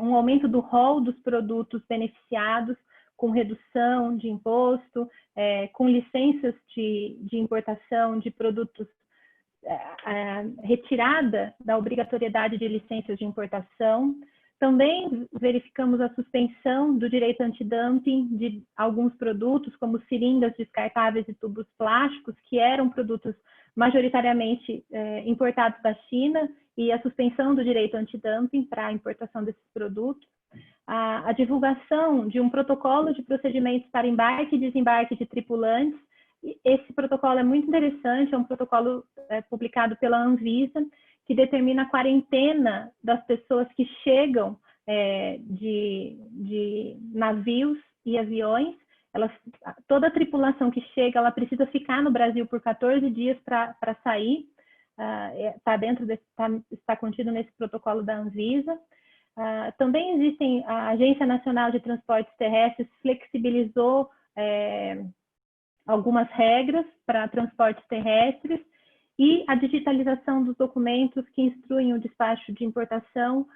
um aumento do rol dos produtos beneficiados, com redução de imposto, com licenças de importação de produtos, retirada da obrigatoriedade de licenças de importação. Também verificamos a suspensão do direito antidumping de alguns produtos, como seringas descartáveis e tubos plásticos, que eram produtos majoritariamente importados da China, e a suspensão do direito antidumping para a importação desses produtos. A divulgação de um protocolo de procedimentos para embarque e desembarque de tripulantes. Esse protocolo é muito interessante, é um protocolo publicado pela Anvisa, que determina a quarentena das pessoas que chegam de navios e aviões. Toda a tripulação que chega, ela precisa ficar no Brasil por 14 dias para sair. Está contido nesse protocolo da Anvisa. Também existem, a Agência Nacional de Transportes Terrestres flexibilizou algumas regras para transportes terrestres, e a digitalização dos documentos que instruem o despacho de importação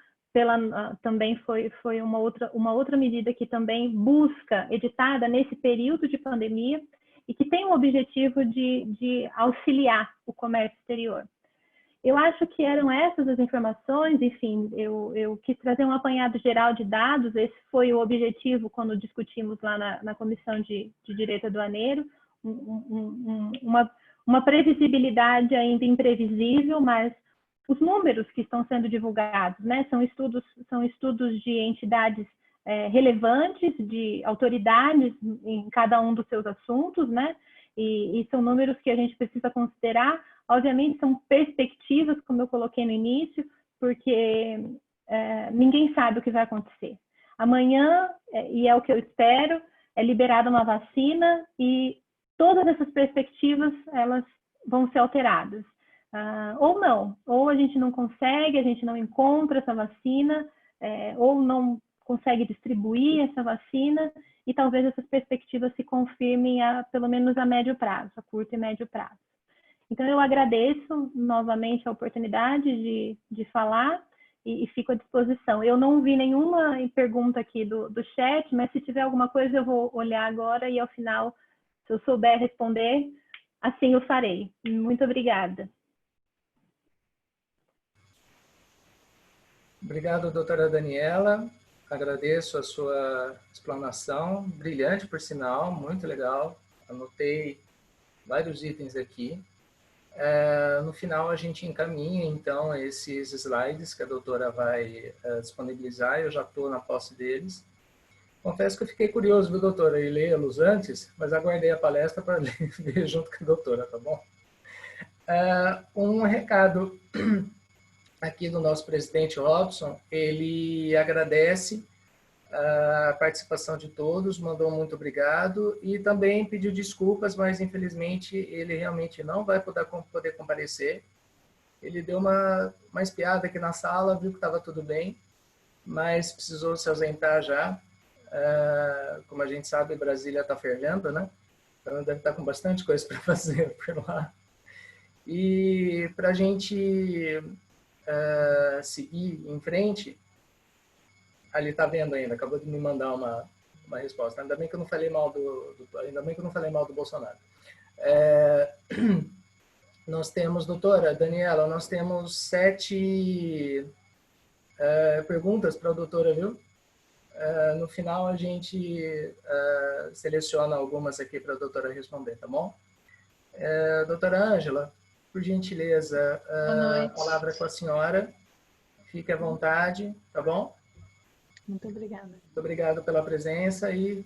também foi uma outra medida que também busca, editada nesse período de pandemia, e que tem o objetivo de auxiliar o comércio exterior. Eu acho que eram essas as informações, enfim, eu quis trazer um apanhado geral de dados, esse foi o objetivo quando discutimos lá na Comissão de Direito Aduaneiro, uma previsibilidade ainda imprevisível, mas os números que estão sendo divulgados, né, são estudos de entidades relevantes, de autoridades em cada um dos seus assuntos, né, e são números que a gente precisa considerar. Obviamente são perspectivas, como eu coloquei no início, porque ninguém sabe o que vai acontecer. Amanhã, e é o que eu espero, é liberada uma vacina e todas essas perspectivas, elas vão ser alteradas. Ou não, ou a gente não consegue, a gente não encontra essa vacina, ou não consegue distribuir essa vacina, e talvez essas perspectivas se confirmem pelo menos a médio prazo, a curto e médio prazo. Então, eu agradeço novamente a oportunidade de falar e fico à disposição. Eu não vi nenhuma pergunta aqui do chat, mas se tiver alguma coisa eu vou olhar agora e ao final, se eu souber responder, assim eu farei. Muito obrigada. Obrigado, doutora Daniela. Agradeço a sua explanação, brilhante por sinal, muito legal. Anotei vários itens aqui. No final, a gente encaminha, então, esses slides que a doutora vai disponibilizar. Eu já estou na posse deles. Confesso que eu fiquei curioso, viu, doutora, em lê-los antes, mas aguardei a palestra para ler junto com a doutora, tá bom? Um recado aqui do nosso presidente Robson, ele agradece a participação de todos, mandou muito obrigado e também pediu desculpas, mas infelizmente ele realmente não vai poder comparecer. Ele deu uma espiada aqui na sala, viu que estava tudo bem, mas precisou se ausentar já. Como a gente sabe, Brasília está fervendo, né? Então deve estar com bastante coisa para fazer por lá. E para a gente seguir em frente, ali está vendo ainda, acabou de me mandar uma resposta. Ainda bem que eu não falei mal do Bolsonaro. Nós temos, doutora Daniela, nós temos 7 perguntas para a doutora, viu? No final a gente seleciona algumas aqui para a doutora responder, tá bom? Doutora Ângela, por gentileza, Boa noite. a palavra com a senhora. Fique à vontade, tá bom? Muito obrigada. Muito obrigado pela presença e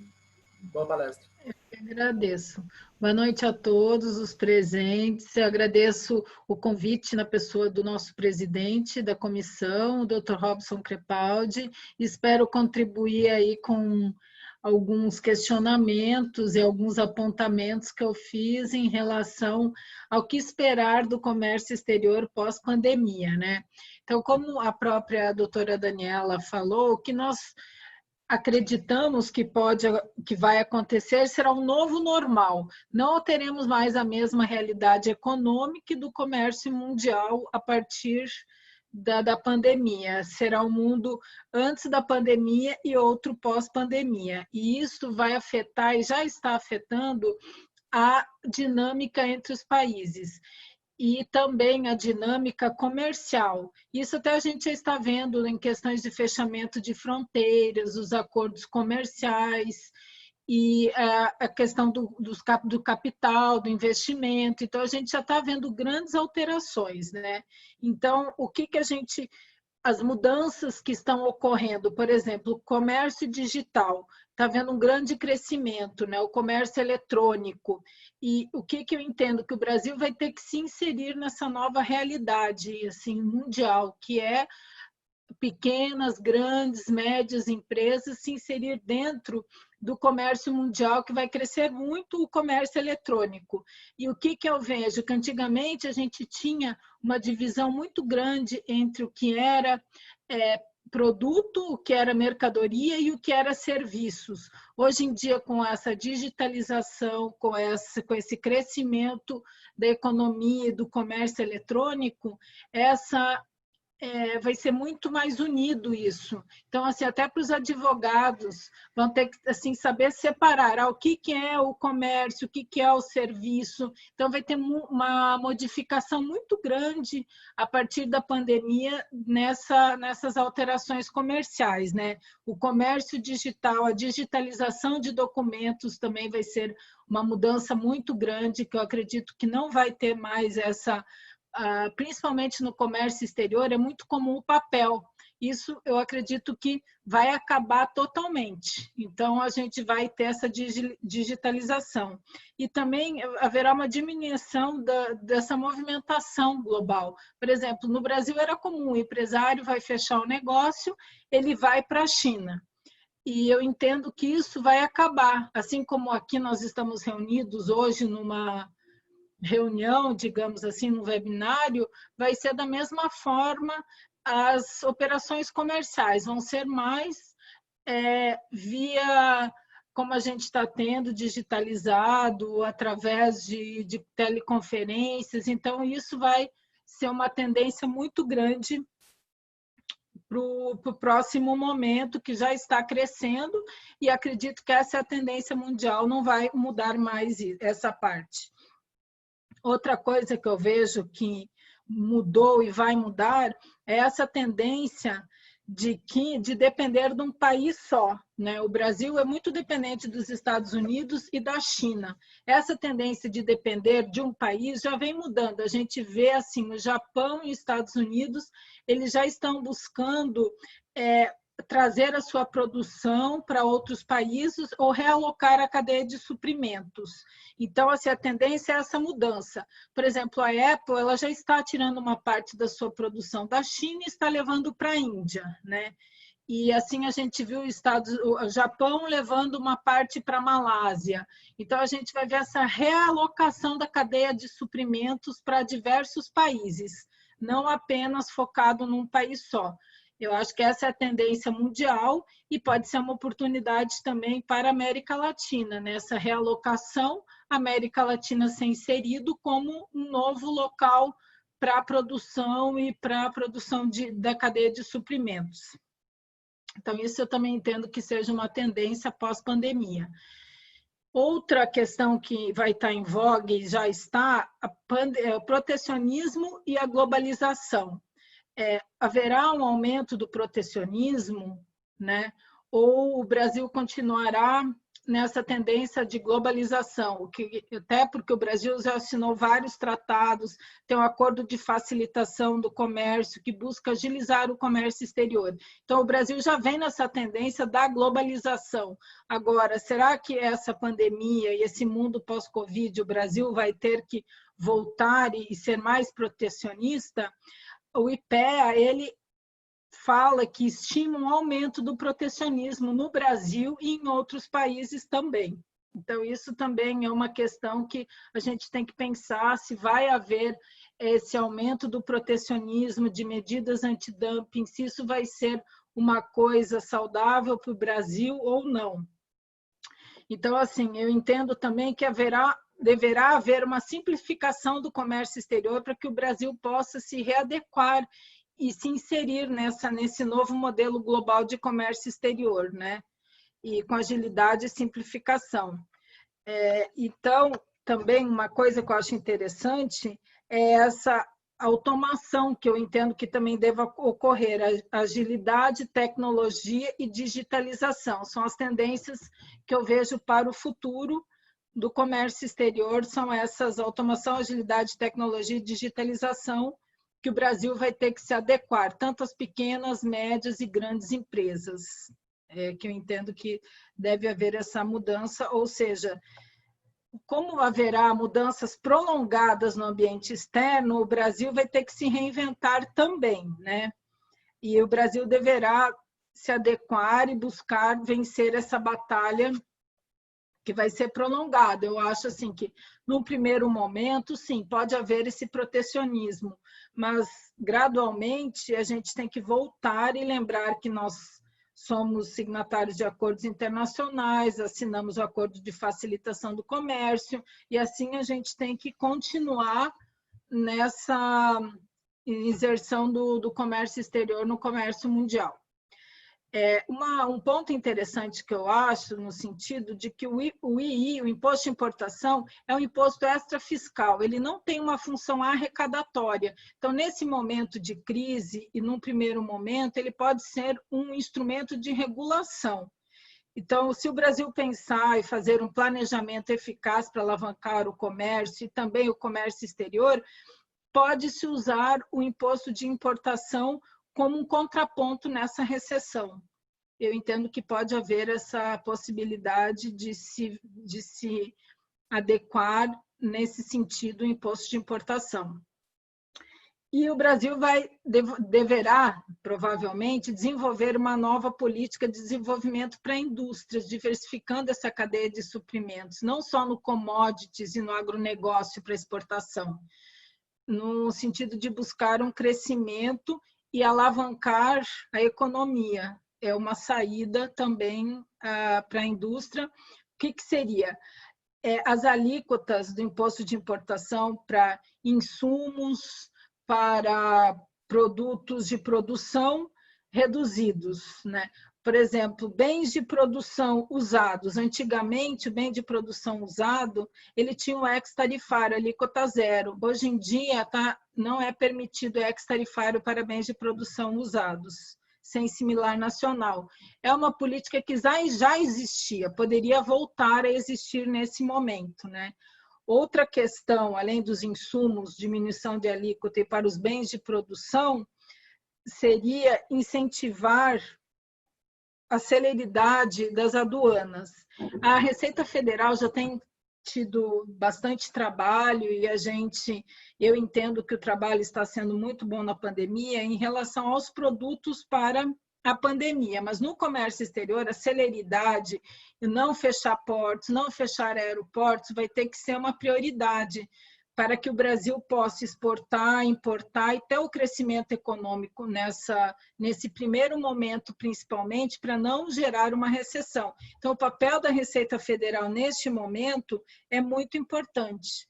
boa palestra. Eu agradeço. Boa noite a todos os presentes. Eu agradeço o convite na pessoa do nosso presidente da comissão, o Dr. Robson Crepaldi. Espero contribuir aí com alguns questionamentos e alguns apontamentos que eu fiz em relação ao que esperar do comércio exterior pós-pandemia, né? Então, como a própria doutora Daniela falou, o que nós acreditamos que vai acontecer será um novo normal. Não teremos mais a mesma realidade econômica e do comércio mundial a partir da pandemia. Será um mundo antes da pandemia e outro pós-pandemia. E isso vai afetar e já está afetando a dinâmica entre os países e também a dinâmica comercial. Isso até a gente já está vendo em questões de fechamento de fronteiras, os acordos comerciais e a questão do capital, do investimento. Então, a gente já está vendo grandes alterações, né? Então, o que a gente... As mudanças que estão ocorrendo, por exemplo, o comércio digital, está havendo um grande crescimento, né? O comércio eletrônico. E o que eu entendo? Que o Brasil vai ter que se inserir nessa nova realidade assim, mundial, que é pequenas, grandes, médias empresas se inserir dentro do comércio mundial, que vai crescer muito o comércio eletrônico. E o que eu vejo? Que antigamente a gente tinha uma divisão muito grande entre o que era produto, o que era mercadoria e o que era serviços. Hoje em dia, com essa digitalização, com esse crescimento da economia e do comércio eletrônico, vai ser muito mais unido isso. Então, assim, até para os advogados vão ter que assim, saber separar o que é o comércio, o que é o serviço. Então, vai ter uma modificação muito grande a partir da pandemia nessas alterações comerciais, né? O comércio digital, a digitalização de documentos também vai ser uma mudança muito grande, que eu acredito que não vai ter mais essa... principalmente no comércio exterior, é muito comum o papel. Isso eu acredito que vai acabar totalmente. Então, a gente vai ter essa digitalização. E também haverá uma diminuição dessa movimentação global. Por exemplo, no Brasil era comum, o empresário vai fechar o negócio, ele vai para a China. E eu entendo que isso vai acabar. Assim como aqui nós estamos reunidos hoje numa reunião, digamos assim, no webinário, vai ser da mesma forma, as operações comerciais vão ser mais via, como a gente está tendo, digitalizado, através de teleconferências. Então, isso vai ser uma tendência muito grande para o próximo momento, que já está crescendo, e acredito que essa é a tendência mundial, não vai mudar mais essa parte. Outra coisa que eu vejo que mudou e vai mudar é essa tendência de depender de um país só, né? O Brasil é muito dependente dos Estados Unidos e da China. Essa tendência de depender de um país já vem mudando. A gente vê assim, o Japão e os Estados Unidos, eles já estão buscando trazer a sua produção para outros países ou realocar a cadeia de suprimentos. Então, assim, a tendência é essa mudança. Por exemplo, a Apple, ela já está tirando uma parte da sua produção da China e está levando para a Índia, né? E assim a gente viu o Japão levando uma parte para a Malásia. Então, a gente vai ver essa realocação da cadeia de suprimentos para diversos países, não apenas focado num país só. Eu acho que essa é a tendência mundial e pode ser uma oportunidade também para a América Latina, nessa realocação, a América Latina ser inserido como um novo local para a produção e para a produção da cadeia de suprimentos. Então, isso eu também entendo que seja uma tendência pós-pandemia. Outra questão que vai estar em voga e já está, o protecionismo e a globalização. Haverá um aumento do protecionismo, né? Ou o Brasil continuará nessa tendência de globalização, até porque o Brasil já assinou vários tratados, tem um acordo de facilitação do comércio que busca agilizar o comércio exterior. Então, o Brasil já vem nessa tendência da globalização. Agora, será que essa pandemia e esse mundo pós-Covid, o Brasil vai ter que voltar e ser mais protecionista? O IPEA, ele fala que estima um aumento do protecionismo no Brasil e em outros países também. Então, isso também é uma questão que a gente tem que pensar se vai haver esse aumento do protecionismo, de medidas antidumping, se isso vai ser uma coisa saudável para o Brasil ou não. Então, assim, eu entendo também que deverá haver uma simplificação do comércio exterior para que o Brasil possa se readequar e se inserir nesse novo modelo global de comércio exterior, né? E com agilidade e simplificação. Então, também uma coisa que eu acho interessante é essa automação, que eu entendo que também deva ocorrer, agilidade, tecnologia e digitalização. São as tendências que eu vejo para o futuro do comércio exterior, são essas: automação, agilidade, tecnologia e digitalização, que o Brasil vai ter que se adequar, tanto às pequenas, médias e grandes empresas, que eu entendo que deve haver essa mudança, ou seja, como haverá mudanças prolongadas no ambiente externo, o Brasil vai ter que se reinventar também, né? E o Brasil deverá se adequar e buscar vencer essa batalha que vai ser prolongada. Eu acho assim que, num primeiro momento, sim, pode haver esse protecionismo, mas gradualmente a gente tem que voltar e lembrar que nós somos signatários de acordos internacionais, assinamos o acordo de facilitação do comércio, e assim a gente tem que continuar nessa inserção do comércio exterior no comércio mundial. Um ponto interessante que eu acho, no sentido de que o II, o Imposto de Importação, é um imposto extrafiscal, ele não tem uma função arrecadatória. Então, nesse momento de crise, e num primeiro momento, ele pode ser um instrumento de regulação. Então, se o Brasil pensar e fazer um planejamento eficaz para alavancar o comércio e também o comércio exterior, pode-se usar o imposto de importação como um contraponto nessa recessão. Eu entendo que pode haver essa possibilidade de se adequar nesse sentido o imposto de importação. E o Brasil deverá, provavelmente, desenvolver uma nova política de desenvolvimento para indústrias, diversificando essa cadeia de suprimentos, não só no commodities e no agronegócio para exportação, no sentido de buscar um crescimento e alavancar a economia. É uma saída também para a indústria. O que seria? As alíquotas do imposto de importação para insumos, para produtos de produção reduzidos, né? Por exemplo, bens de produção usados. Antigamente, o bem de produção usado, ele tinha um ex-tarifário, alíquota zero. Hoje em dia, não é permitido ex-tarifário para bens de produção usados, sem similar nacional. É uma política que já existia, poderia voltar a existir nesse momento, né? Outra questão, além dos insumos, diminuição de alíquota e para os bens de produção, seria incentivar a celeridade das aduanas. A Receita Federal já tem tido bastante trabalho e eu entendo que o trabalho está sendo muito bom na pandemia em relação aos produtos para a pandemia, mas no comércio exterior a celeridade e não fechar portos, não fechar aeroportos vai ter que ser uma prioridade para que o Brasil possa exportar, importar e ter o crescimento econômico nesse primeiro momento, principalmente, para não gerar uma recessão. Então, o papel da Receita Federal neste momento é muito importante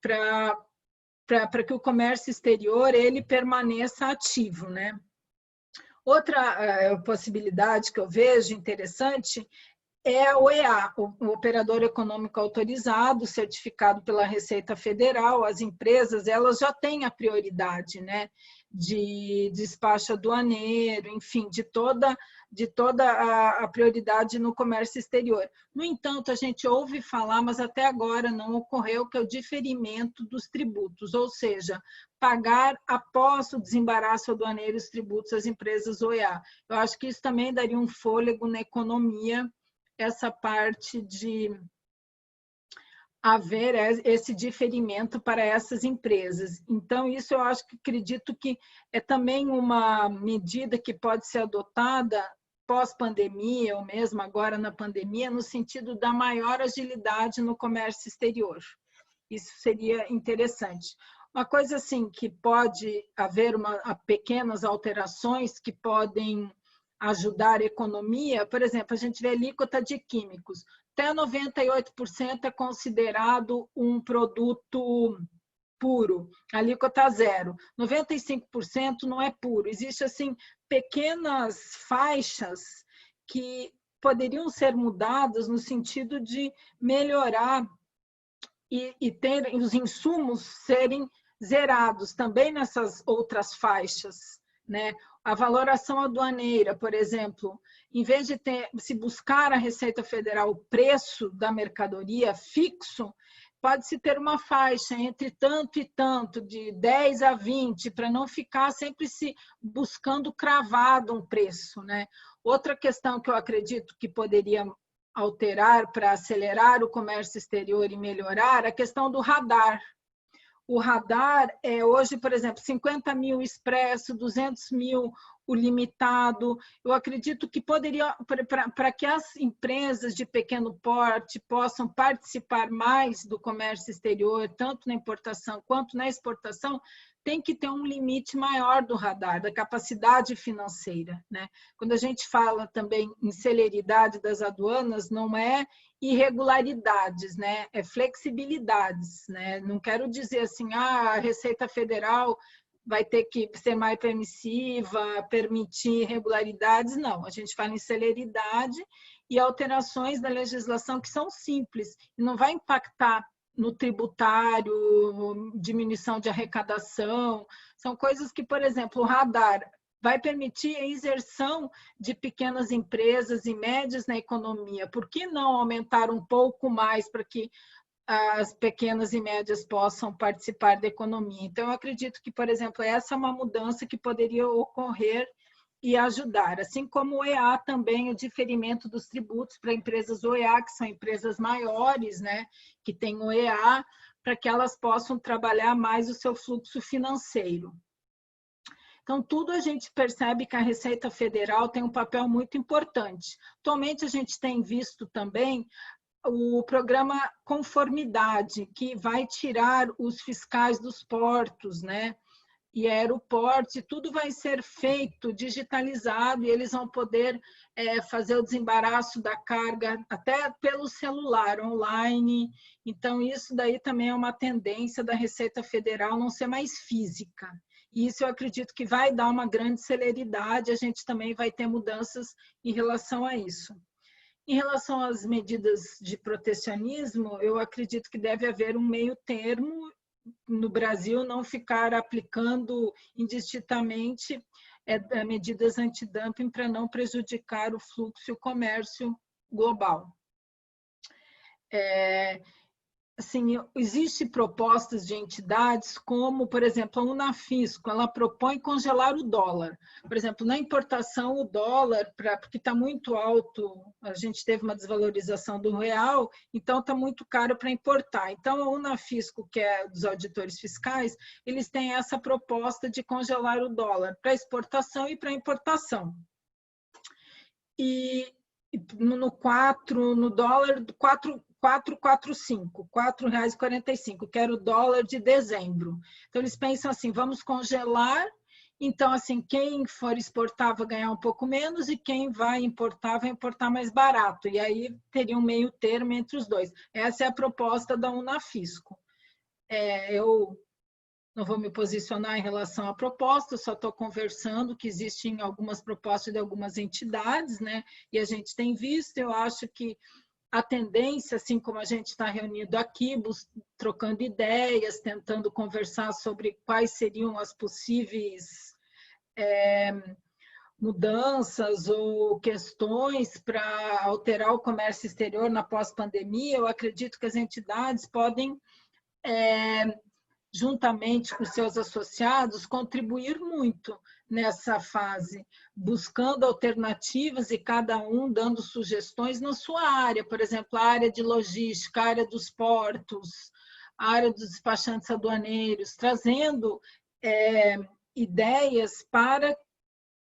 para que o comércio exterior ele permaneça ativo, né? Outra possibilidade que eu vejo interessante é o EA, o Operador Econômico Autorizado, certificado pela Receita Federal. As empresas, elas já têm a prioridade, né? de despacho aduaneiro, enfim, de toda a prioridade no comércio exterior. No entanto, a gente ouve falar, mas até agora não ocorreu, que é o diferimento dos tributos, ou seja, pagar após o desembaraço aduaneiro os tributos às empresas OEA. Eu acho que isso também daria um fôlego na economia, essa parte de haver esse diferimento para essas empresas. Então, isso eu acredito que é também uma medida que pode ser adotada pós-pandemia, ou mesmo agora na pandemia, no sentido da maior agilidade no comércio exterior. Isso seria interessante. Uma coisa assim que pode haver pequenas alterações que podem ajudar a economia, por exemplo, a gente vê a alíquota de químicos. Até 98% é considerado um produto puro, alíquota zero. 95% não é puro. Existem, assim, pequenas faixas que poderiam ser mudadas no sentido de melhorar e ter os insumos serem zerados também nessas outras faixas, né? A valoração aduaneira, por exemplo, em vez de se buscar a Receita Federal o preço da mercadoria fixo, pode-se ter uma faixa entre tanto e tanto, de 10 a 20, para não ficar sempre se buscando cravado um preço, né? Outra questão que eu acredito que poderia alterar para acelerar o comércio exterior e melhorar, a questão do radar. O radar é hoje, por exemplo, 50 mil expresso, 200 mil o limitado. Eu acredito que poderia, para que as empresas de pequeno porte possam participar mais do comércio exterior, tanto na importação quanto na exportação, tem que ter um limite maior do radar, da capacidade financeira, né? Quando a gente fala também em celeridade das aduanas, não é irregularidades, né? É flexibilidades, né? Não quero dizer assim, a Receita Federal vai ter que ser mais permissiva, permitir irregularidades, não. A gente fala em celeridade e alterações da legislação que são simples e não vai impactar no tributário, diminuição de arrecadação. São coisas que, por exemplo, o radar vai permitir a inserção de pequenas empresas e médias na economia. Por que não aumentar um pouco mais para que as pequenas e médias possam participar da economia? Então, eu acredito que, por exemplo, essa é uma mudança que poderia ocorrer e ajudar. Assim como o EA também, o diferimento dos tributos para empresas OEA, que são empresas maiores, né, que têm o EA, para que elas possam trabalhar mais o seu fluxo financeiro. Então, tudo a gente percebe que a Receita Federal tem um papel muito importante. Atualmente, a gente tem visto também o programa Conformidade, que vai tirar os fiscais dos portos, né? E aeroportos, tudo vai ser feito digitalizado e eles vão poder fazer o desembaraço da carga até pelo celular, online. Então, isso daí também é uma tendência da Receita Federal não ser mais física. E isso eu acredito que vai dar uma grande celeridade, a gente também vai ter mudanças em relação a isso. Em relação às medidas de protecionismo, eu acredito que deve haver um meio termo no Brasil, não ficar aplicando indistintamente medidas antidumping para não prejudicar o fluxo e o comércio global. Assim, existem propostas de entidades como, por exemplo, a Unafisco, ela propõe congelar o dólar. Por exemplo, na importação, o dólar, porque está muito alto, a gente teve uma desvalorização do real, então está muito caro para importar. Então, a Unafisco, que é dos auditores fiscais, eles têm essa proposta de congelar o dólar para exportação e para importação. E no dólar, 4,45, R$ 4,45, que era o dólar de dezembro. Então, eles pensam assim, vamos congelar, então, assim, quem for exportar vai ganhar um pouco menos e quem vai importar mais barato. E aí teria um meio termo entre os dois. Essa é a proposta da Unafisco. Eu não vou me posicionar em relação à proposta, só estou conversando que existem algumas propostas de algumas entidades, né? E a gente tem visto, eu acho que a tendência, assim como a gente está reunido aqui, trocando ideias, tentando conversar sobre quais seriam as possíveis mudanças ou questões para alterar o comércio exterior na pós-pandemia, eu acredito que as entidades podem, juntamente com seus associados, contribuir muito nessa fase, buscando alternativas e cada um dando sugestões na sua área, por exemplo, a área de logística, a área dos portos, a área dos despachantes aduaneiros, trazendo ideias para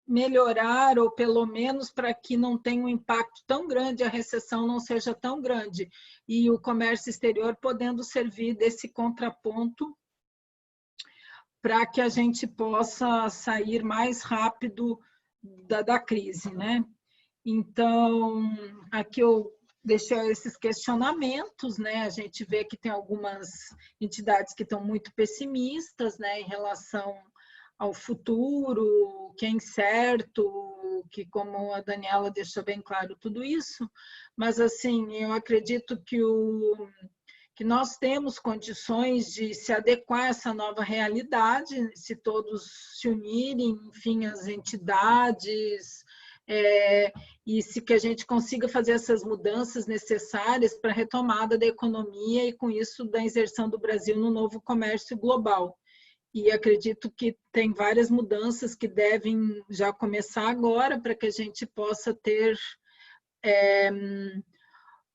melhorar, ou pelo menos para que não tenha um impacto tão grande, a recessão não seja tão grande, e o comércio exterior podendo servir desse contraponto para que a gente possa sair mais rápido da crise, né? Então, aqui eu deixei esses questionamentos, né? A gente vê que tem algumas entidades que estão muito pessimistas, né, em relação ao futuro, que é incerto, que, como a Daniela deixou bem claro tudo isso, mas, assim, eu acredito que nós temos condições de se adequar a essa nova realidade, se todos se unirem, enfim, as entidades, e se que a gente consiga fazer essas mudanças necessárias para a retomada da economia e, com isso, da inserção do Brasil no novo comércio global. E acredito que tem várias mudanças que devem já começar agora para que a gente possa ter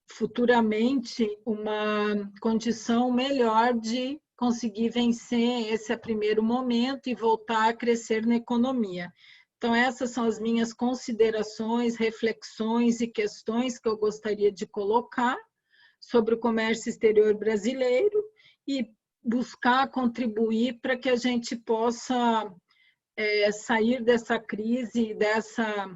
futuramente uma condição melhor de conseguir vencer esse primeiro momento e voltar a crescer na economia. Então, essas são as minhas considerações, reflexões e questões que eu gostaria de colocar sobre o comércio exterior brasileiro e buscar contribuir para que a gente possa sair dessa crise, dessa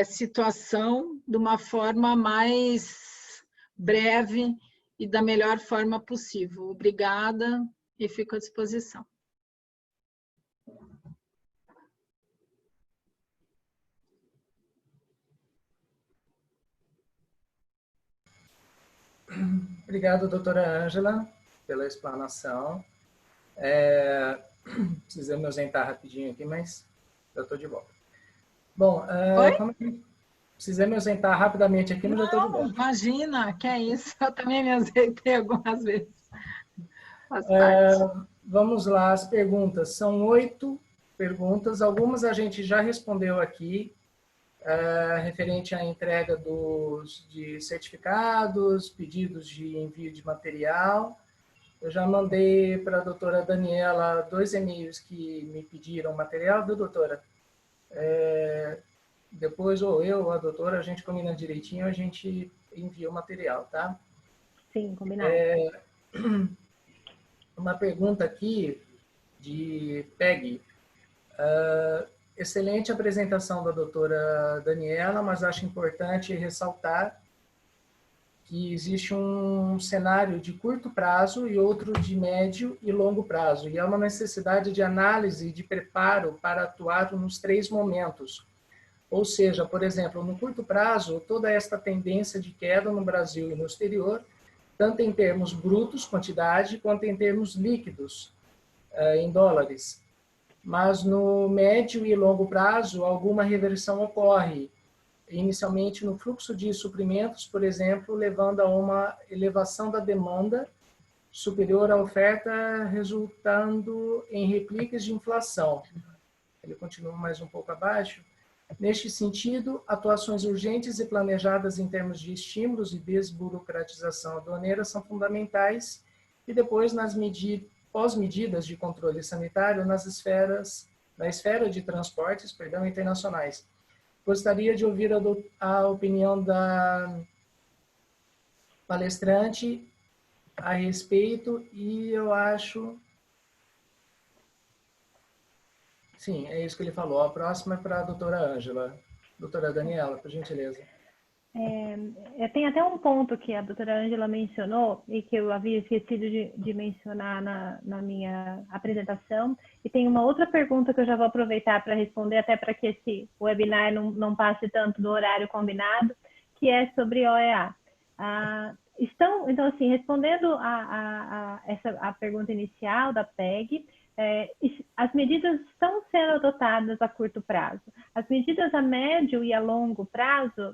situação de uma forma mais breve e da melhor forma possível. Obrigada e fico à disposição. Obrigado, doutora Ângela, pela explanação. Precisei me ausentar rapidinho aqui, mas eu estou de volta. Bom, precisei me ausentar rapidamente aqui, mas já estou de volta. Imagina, que é isso. Eu também me ausentei algumas vezes. Faz parte. Vamos lá, as perguntas. São 8 perguntas. Algumas a gente já respondeu aqui, referente à entrega de certificados, pedidos de envio de material. Eu já mandei para a doutora Daniela 2 e-mails que me pediram material, viu, doutora? Depois, ou eu ou a doutora, a gente combina direitinho, a gente envia o material, tá? Sim, combinado. Uma pergunta aqui de Peggy. Excelente apresentação da doutora Daniela, mas acho importante ressaltar que existe um cenário de curto prazo e outro de médio e longo prazo, e há uma necessidade de análise e de preparo para atuar nos 3 momentos. Ou seja, por exemplo, no curto prazo, toda esta tendência de queda no Brasil e no exterior, tanto em termos brutos, quantidade, quanto em termos líquidos, em dólares. Mas no médio e longo prazo, alguma reversão ocorre, inicialmente no fluxo de suprimentos, por exemplo, levando a uma elevação da demanda superior à oferta, resultando em repliques de inflação. Ele continua mais um pouco abaixo. Neste sentido, atuações urgentes e planejadas em termos de estímulos e desburocratização aduaneira são fundamentais, e depois nas pós-medidas de controle sanitário na esfera de transportes, internacionais. Gostaria de ouvir a opinião da palestrante a respeito, e eu acho... Sim, é isso que ele falou. A próxima é para a doutora Ângela. Doutora Daniela, por gentileza. Tem até um ponto que a doutora Ângela mencionou e que eu havia esquecido de mencionar na minha apresentação. E tem uma outra pergunta que eu já vou aproveitar para responder, até para que esse webinar não passe tanto do horário combinado, que é sobre OEA. Então, assim, respondendo a pergunta inicial da PEG, as medidas estão sendo adotadas a curto prazo. As medidas a médio e a longo prazo,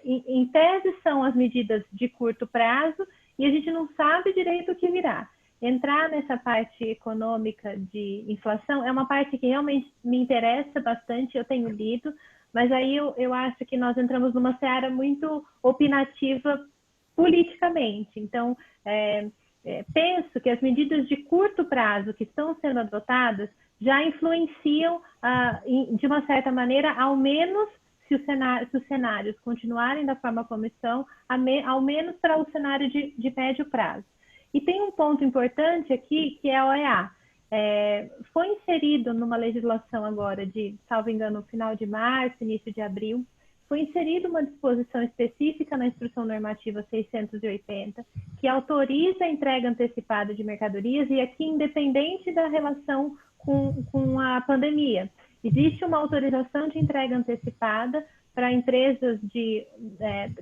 em tese, são as medidas de curto prazo, e a gente não sabe direito o que virá. Entrar nessa parte econômica de inflação é uma parte que realmente me interessa bastante, eu tenho lido, mas aí eu acho que nós entramos numa seara muito opinativa politicamente. Então, penso que as medidas de curto prazo que estão sendo adotadas já influenciam, de uma certa maneira, ao menos, se os cenários continuarem da forma como estão, ao menos para o cenário de médio prazo. E tem um ponto importante aqui, que é a OEA. Foi inserido numa legislação agora de, salvo engano, final de março, início de abril, foi inserida uma disposição específica na Instrução Normativa 680, que autoriza a entrega antecipada de mercadorias, e aqui independente da relação com a pandemia. Existe uma autorização de entrega antecipada para empresas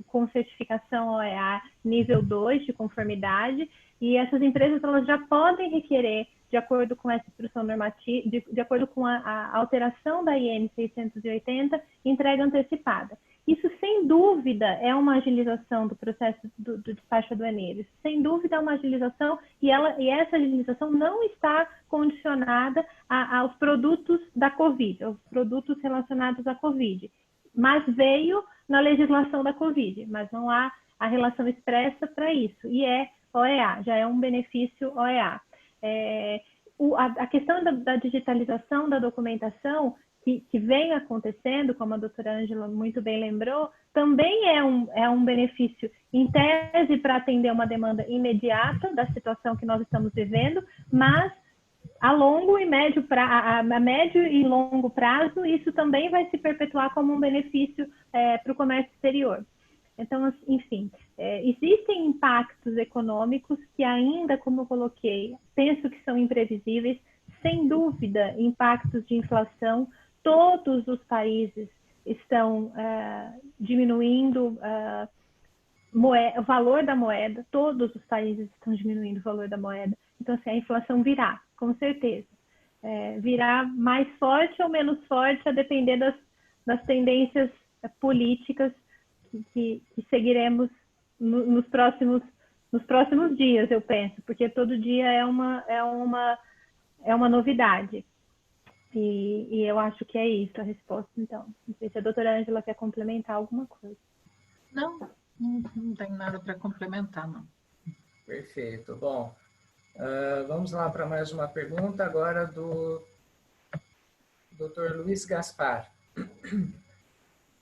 com certificação OEA nível 2 de conformidade, e essas empresas elas já podem requerer, de acordo com essa instrução normativa, de acordo com a alteração da IN 680, entrega antecipada. Isso, sem dúvida, é uma agilização do processo do despacho aduaneiro. Isso, sem dúvida, é uma agilização, e essa agilização não está condicionada aos produtos da Covid, aos produtos relacionados à Covid, mas veio na legislação da Covid, mas não há a relação expressa para isso, e é OEA, já é um benefício OEA. A questão da digitalização da documentação que vem acontecendo, como a doutora Ângela muito bem lembrou, também é um benefício, em tese, para atender uma demanda imediata da situação que nós estamos vivendo, mas a médio e longo prazo, isso também vai se perpetuar como um benefício para o comércio exterior. Então, enfim, existem impactos econômicos que ainda, como eu coloquei, penso que são imprevisíveis, sem dúvida, impactos de inflação. Todos os países estão diminuindo o valor da moeda, todos os países estão diminuindo o valor da moeda. Então, assim, a inflação virá, com certeza. Virá mais forte ou menos forte, a depender das tendências políticas que seguiremos nos próximos dias, eu penso, porque todo dia é uma novidade. E eu acho que é isso a resposta, então. Não sei se a doutora Ângela quer complementar alguma coisa. Não tem nada para complementar, não. Perfeito. Bom, vamos lá para mais uma pergunta agora do Dr. Luiz Gaspar.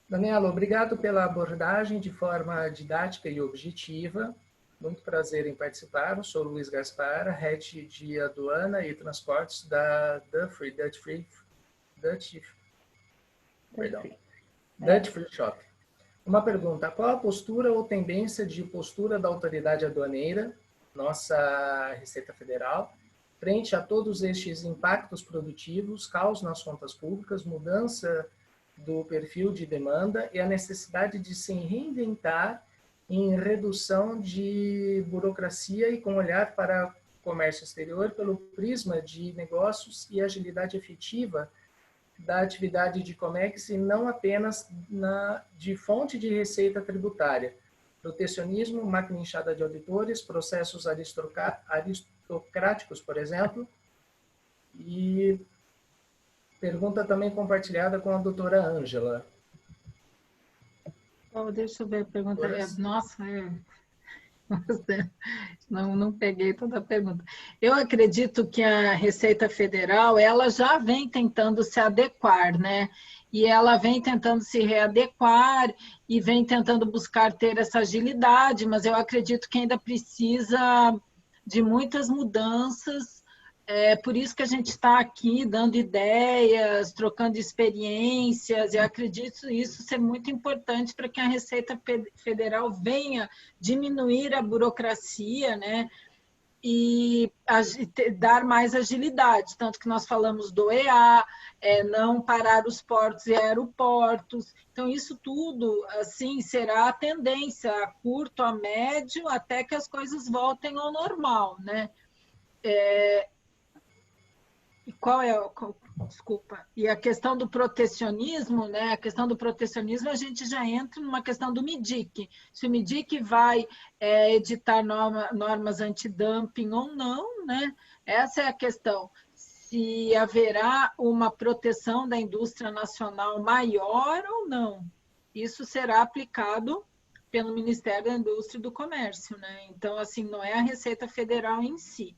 Daniela, obrigado pela abordagem de forma didática e objetiva. Muito prazer em participar. Eu sou Luiz Gaspar, Head de Aduana e Transportes da Dutch Free Shop. Uma pergunta: qual a postura ou tendência de postura da autoridade aduaneira, nossa Receita Federal, frente a todos estes impactos produtivos, caos nas contas públicas, mudança do perfil de demanda e a necessidade de se reinventar em redução de burocracia e com olhar para o comércio exterior pelo prisma de negócios e agilidade efetiva da atividade de Comex e não apenas de fonte de receita tributária, protecionismo, máquina inchada de auditores, processos aristocráticos, por exemplo, e pergunta também compartilhada com a doutora Ângela. Deixa eu ver a pergunta. Nossa, não peguei toda a pergunta. Eu acredito que a Receita Federal, ela já vem tentando se adequar, né? E ela vem tentando se readequar e vem tentando buscar ter essa agilidade, mas eu acredito que ainda precisa de muitas mudanças. É por isso que a gente está aqui dando ideias, trocando experiências, e eu acredito isso ser muito importante para que a Receita Federal venha diminuir a burocracia, né? e dar mais agilidade, tanto que nós falamos do EA, não parar os portos e aeroportos. Então, isso tudo assim será a tendência a curto, a médio, até que as coisas voltem ao normal, né? E qual é desculpa, e a questão do protecionismo, né? A questão do protecionismo, a gente já entra numa questão do MIDIC. Se o MIDIC vai editar normas antidumping ou não, né? Essa é a questão. Se haverá uma proteção da indústria nacional maior ou não. Isso será aplicado pelo Ministério da Indústria e do Comércio, né? Então, assim, não é a Receita Federal em si.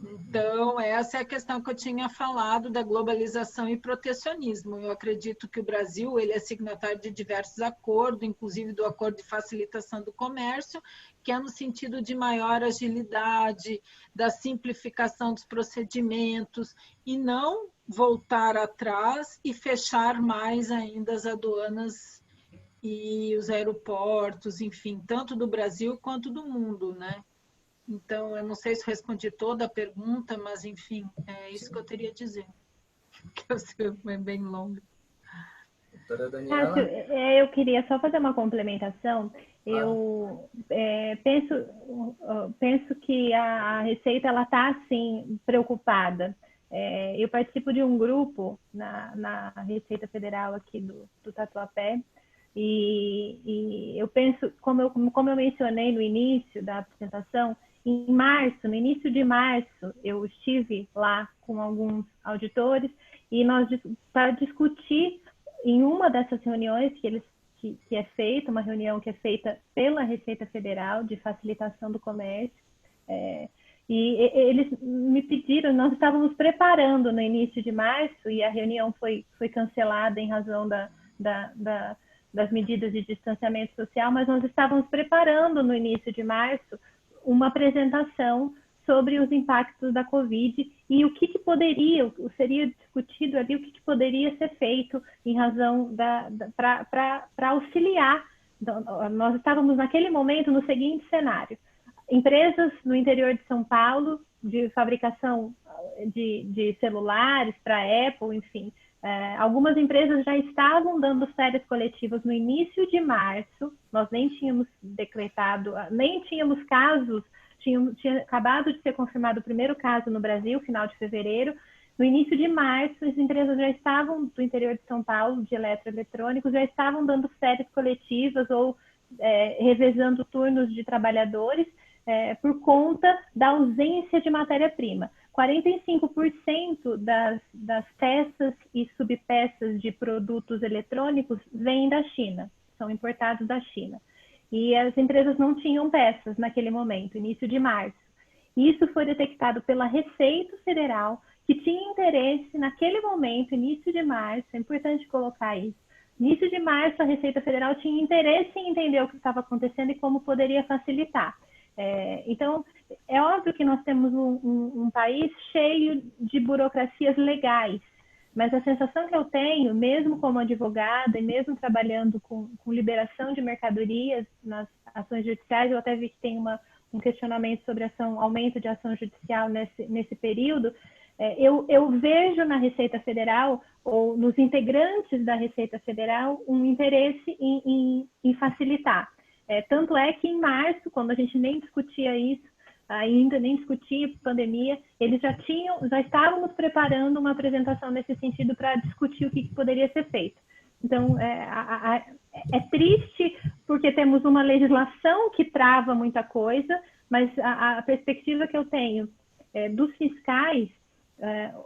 Então, essa é a questão que eu tinha falado da globalização e protecionismo. Eu acredito que o Brasil ele é signatário de diversos acordos, inclusive do Acordo de Facilitação do Comércio, que é no sentido de maior agilidade, da simplificação dos procedimentos, e não voltar atrás e fechar mais ainda as aduanas e os aeroportos, enfim, tanto do Brasil quanto do mundo, né? Então, eu não sei se respondi toda a pergunta, mas, enfim, é isso que eu teria a dizer. Que eu sei, é bem longa. Doutora Daniela? Eu queria só fazer uma complementação. Eu penso que a Receita está, assim, preocupada. Eu participo de um grupo na Receita Federal aqui do Tatuapé, e eu penso, como eu mencionei no início da apresentação, no início de março, eu estive lá com alguns auditores e nós para discutir em uma dessas reuniões que é feita, uma reunião que é feita pela Receita Federal de facilitação do comércio, e eles me pediram, nós estávamos preparando no início de março e a reunião foi cancelada em razão das medidas de distanciamento social, mas nós estávamos preparando no início de março uma apresentação sobre os impactos da Covid e o que seria discutido ali, o que poderia ser feito em razão para auxiliar. Nós estávamos naquele momento no seguinte cenário: empresas no interior de São Paulo, de fabricação de celulares para Apple, enfim, algumas empresas já estavam dando férias coletivas no início de março, nós nem tínhamos decretado, nem tínhamos casos, tinha acabado de ser confirmado o primeiro caso no Brasil, final de fevereiro. No início de março, as empresas já estavam, do interior de São Paulo, de eletroeletrônicos, já estavam dando férias coletivas ou revezando turnos de trabalhadores por conta da ausência de matéria-prima. 45% das peças e subpeças de produtos eletrônicos vêm da China, são importados da China. E as empresas não tinham peças naquele momento, início de março. Isso foi detectado pela Receita Federal, que tinha interesse naquele momento, início de março, é importante colocar isso. Início de março, a Receita Federal tinha interesse em entender o que estava acontecendo e como poderia facilitar. Então, é óbvio que nós temos um país cheio de burocracias legais, mas a sensação que eu tenho, mesmo como advogada e mesmo trabalhando com liberação de mercadorias nas ações judiciais, eu até vi que tem um questionamento sobre aumento de ação judicial nesse período, eu vejo na Receita Federal, ou nos integrantes da Receita Federal, um interesse em facilitar. Tanto é que em março, quando a gente nem discutia isso, ainda nem discutia pandemia, eles já estávamos preparando uma apresentação nesse sentido para discutir o que poderia ser feito. Então, é triste porque temos uma legislação que trava muita coisa, mas a perspectiva que eu tenho dos fiscais,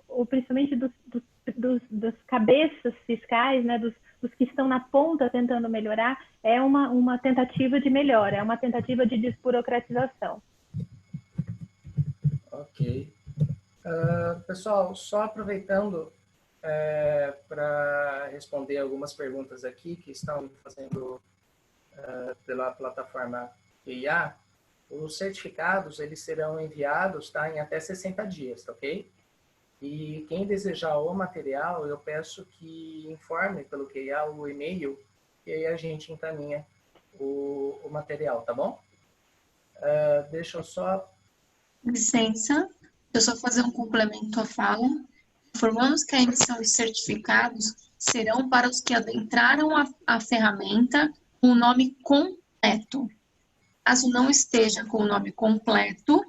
ou principalmente dos cabeças fiscais, né, dos que estão na ponta tentando melhorar, é uma tentativa de melhora, é uma tentativa de desburocratização. Ok. Pessoal, só aproveitando para responder algumas perguntas aqui que estão fazendo pela plataforma EIA, os certificados eles serão enviados, tá, em até 60 dias, ok? E quem desejar o material, eu peço que informe pelo QIA o e-mail, e aí a gente encaminha o material, tá bom? Deixa eu só Licença, eu só vou fazer um complemento à fala. Informamos que a emissão de certificados serão para os que adentraram a ferramenta com o nome completo. Caso não esteja com o nome completo,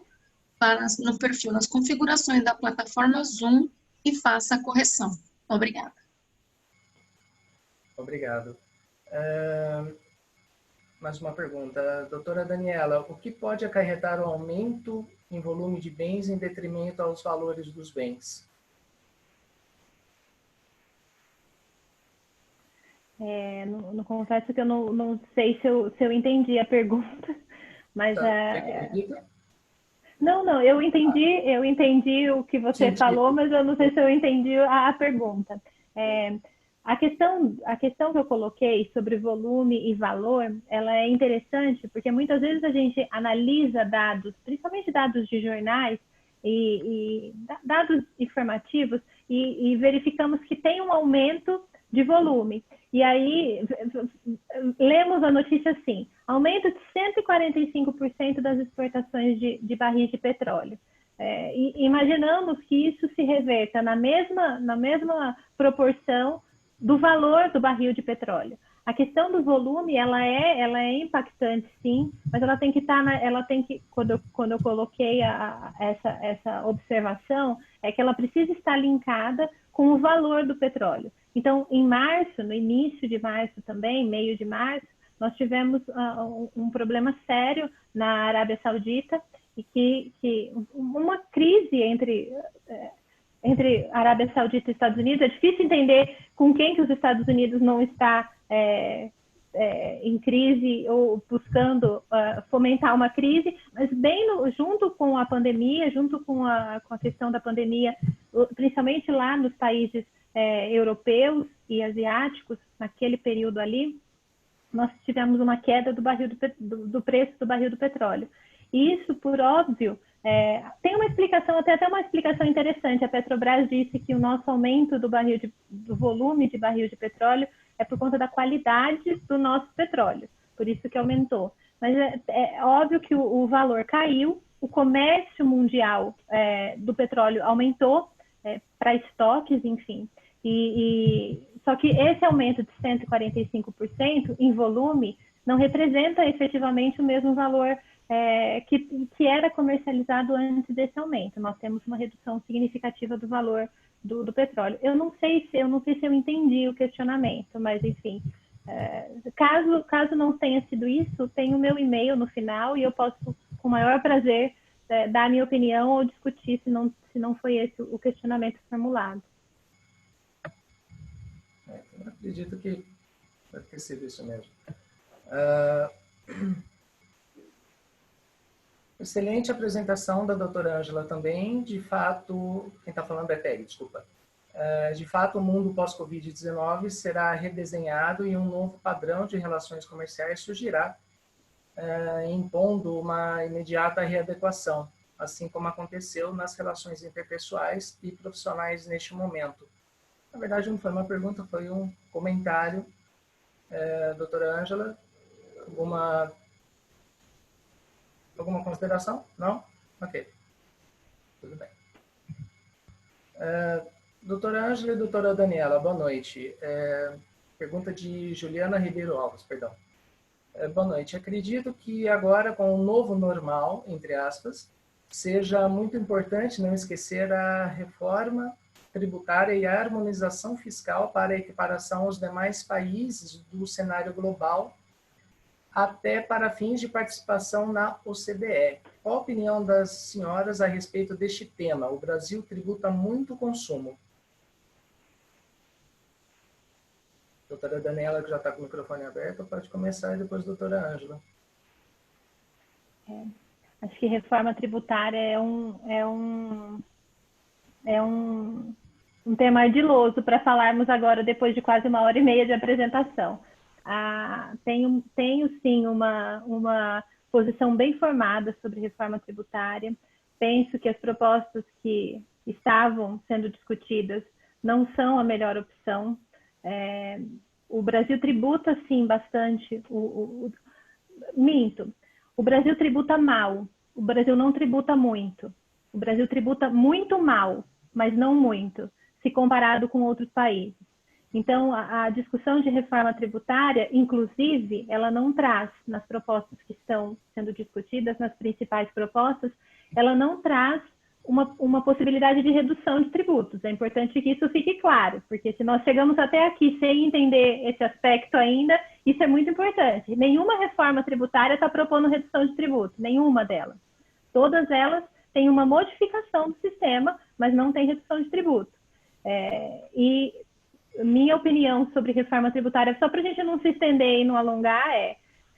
vá no perfil, nas configurações da plataforma Zoom e faça a correção. Obrigada. Obrigado. Mais uma pergunta. Doutora Daniela, o que pode acarretar o aumento em volume de bens em detrimento aos valores dos bens? Não confesso que eu não sei se eu entendi a pergunta, mas... Tá. Não, eu entendi o que você falou, mas eu não sei se eu entendi a pergunta. A questão que eu coloquei sobre volume e valor, ela é interessante, porque muitas vezes a gente analisa dados, principalmente dados de jornais e dados informativos, e verificamos que tem um aumento de volume. E aí, lemos a notícia assim, aumento de 145% das exportações de barris de petróleo. E imaginamos que isso se reverta na mesma proporção do valor do barril de petróleo. A questão do volume, ela é impactante, sim, mas ela tem que estar, quando eu coloquei essa observação, é que ela precisa estar linkada com o valor do petróleo. Então, em março, no início de março também, meio de março, nós tivemos um problema sério na Arábia Saudita e que uma crise entre Arábia Saudita e Estados Unidos, é difícil entender com quem que os Estados Unidos não está em crise ou buscando fomentar uma crise, mas junto com a pandemia, junto com a questão da pandemia, principalmente lá nos países europeus e asiáticos, naquele período ali, nós tivemos uma queda do preço do barril do petróleo. E isso, por óbvio, tem uma explicação, até uma explicação interessante. A Petrobras disse que o nosso aumento do volume de barril de petróleo é por conta da qualidade do nosso petróleo, por isso que aumentou. Mas é óbvio que o valor caiu, o comércio mundial do petróleo aumentou para estoques, enfim. Só que esse aumento de 145% em volume não representa efetivamente o mesmo valor que era comercializado antes desse aumento. Nós temos uma redução significativa do valor do petróleo. Eu não sei se eu entendi o questionamento, mas enfim, caso não tenha sido isso, tem o meu e-mail no final e eu posso, com o maior prazer, dar a minha opinião ou discutir se não foi esse o questionamento formulado. Eu acredito que deve ter sido isso mesmo. Excelente apresentação da doutora Ângela também. De fato, quem está falando é Peg, desculpa. De fato, o mundo pós-Covid-19 será redesenhado e um novo padrão de relações comerciais surgirá, impondo uma imediata readequação, assim como aconteceu nas relações interpessoais e profissionais neste momento. Na verdade, não foi uma pergunta, foi um comentário. Doutora Ângela, alguma consideração? Não? Ok. Tudo bem. Doutora Ângela e doutora Daniela, boa noite. Pergunta de Juliana Ribeiro Alves, perdão. Boa noite. Acredito que agora, com o novo normal, entre aspas, seja muito importante não esquecer a reforma tributária e a harmonização fiscal para a equiparação aos demais países do cenário global, até para fins de participação na OCDE. Qual a opinião das senhoras a respeito deste tema? O Brasil tributa muito consumo. Doutora Daniela, que já está com o microfone aberto, pode começar e depois doutora Ângela. Acho que reforma tributária é um tema ardiloso para falarmos agora, depois de quase 1h30 de apresentação. Tenho sim uma posição bem formada sobre reforma tributária. Penso que as propostas que estavam sendo discutidas não são a melhor opção. O Brasil tributa sim bastante. Minto. O Brasil tributa mal. o Brasil não tributa muito. O Brasil tributa muito mal, mas não muito, se comparado com outros países. Então, a discussão de reforma tributária, inclusive, ela não traz, nas propostas que estão sendo discutidas, nas principais propostas, ela não traz uma possibilidade de redução de tributos. É importante que isso fique claro, porque se nós chegamos até aqui sem entender esse aspecto ainda, isso é muito importante. Nenhuma reforma tributária está propondo redução de tributos, nenhuma delas. Todas elas têm uma modificação do sistema, mas não tem redução de tributo. E minha opinião sobre reforma tributária, só para a gente não se estender e não alongar,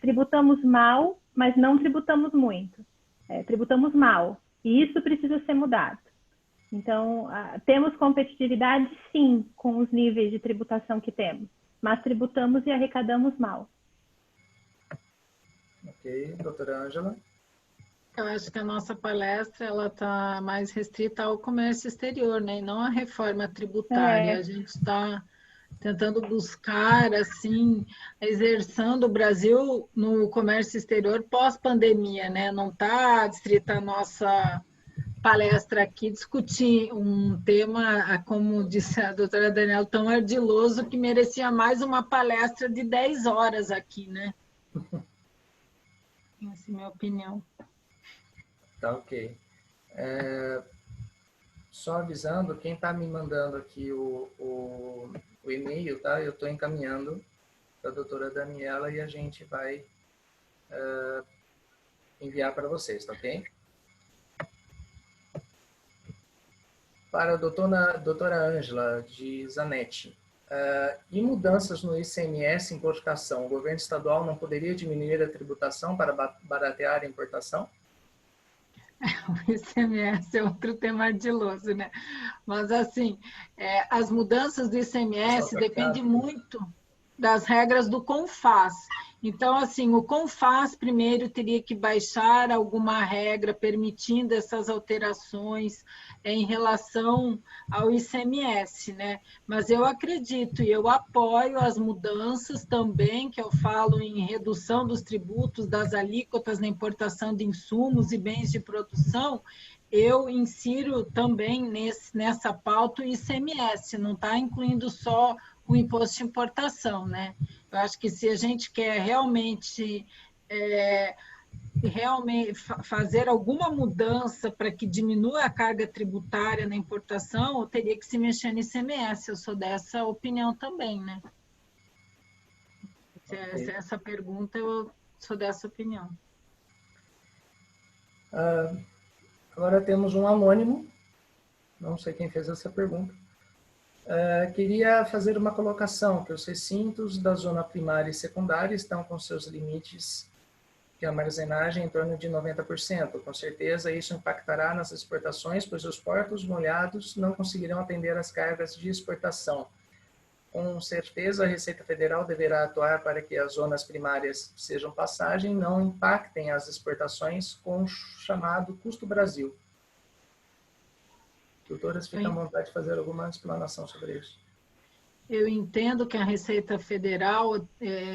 tributamos mal, mas não tributamos muito. Tributamos mal. E isso precisa ser mudado. Então, temos competitividade, sim, com os níveis de tributação que temos, mas tributamos e arrecadamos mal. Ok, doutora Ângela. Eu acho que a nossa palestra ela está mais restrita ao comércio exterior, né? E não à reforma tributária. A gente está tentando buscar, assim, exercendo o Brasil no comércio exterior pós-pandemia, né? Não está distrita a nossa palestra aqui discutir um tema, como disse a doutora Daniela, tão ardiloso que merecia mais uma palestra de 10 horas aqui, né? Essa é a minha opinião. Tá, ok. Só avisando, quem está me mandando aqui o e-mail, tá? Eu estou encaminhando para a doutora Daniela e a gente vai enviar para vocês, tá ok? Para a doutora Ângela de Zanetti. E mudanças no ICMS importação? O governo estadual não poderia diminuir a tributação para baratear a importação? O ICMS é outro tema ardiloso, né? Mas, assim, as mudanças do ICMS dependem muito das regras do CONFAS. Então, assim, o CONFAS primeiro teria que baixar alguma regra permitindo essas alterações em relação ao ICMS, né? Mas eu acredito e eu apoio as mudanças também, que eu falo em redução dos tributos, das alíquotas na importação de insumos e bens de produção. Eu insiro também nessa pauta o ICMS, não está incluindo só o imposto de importação, né? Eu acho que se a gente quer realmente fazer alguma mudança para que diminua a carga tributária na importação, eu teria que se mexer no ICMS. Eu sou dessa opinião também, né? Se essa pergunta, eu sou dessa opinião. Agora temos um anônimo, não sei quem fez essa pergunta. Queria fazer uma colocação, que os recintos da zona primária e secundária estão com seus limites de armazenagem em torno de 90%. Com certeza isso impactará nas exportações, pois os portos molhados não conseguirão atender as cargas de exportação. Com certeza a Receita Federal deverá atuar para que as zonas primárias sejam passagem, não impactem as exportações com o chamado custo Brasil. Doutoras, fica à vontade de fazer alguma explanação sobre isso. Eu entendo que a Receita Federal,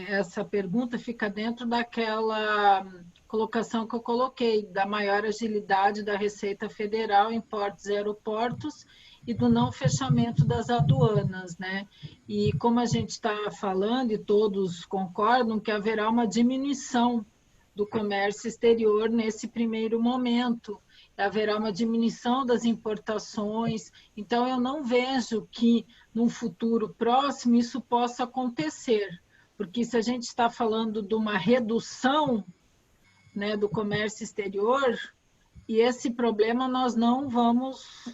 essa pergunta fica dentro daquela colocação que eu coloquei, da maior agilidade da Receita Federal em portos e aeroportos e do não fechamento das aduanas, né? E como a gente está falando, e todos concordam, que haverá uma diminuição do comércio exterior nesse primeiro momento, haverá uma diminuição das importações, então eu não vejo que num futuro próximo isso possa acontecer, porque se a gente está falando de uma redução, né, do comércio exterior, e esse problema nós não vamos,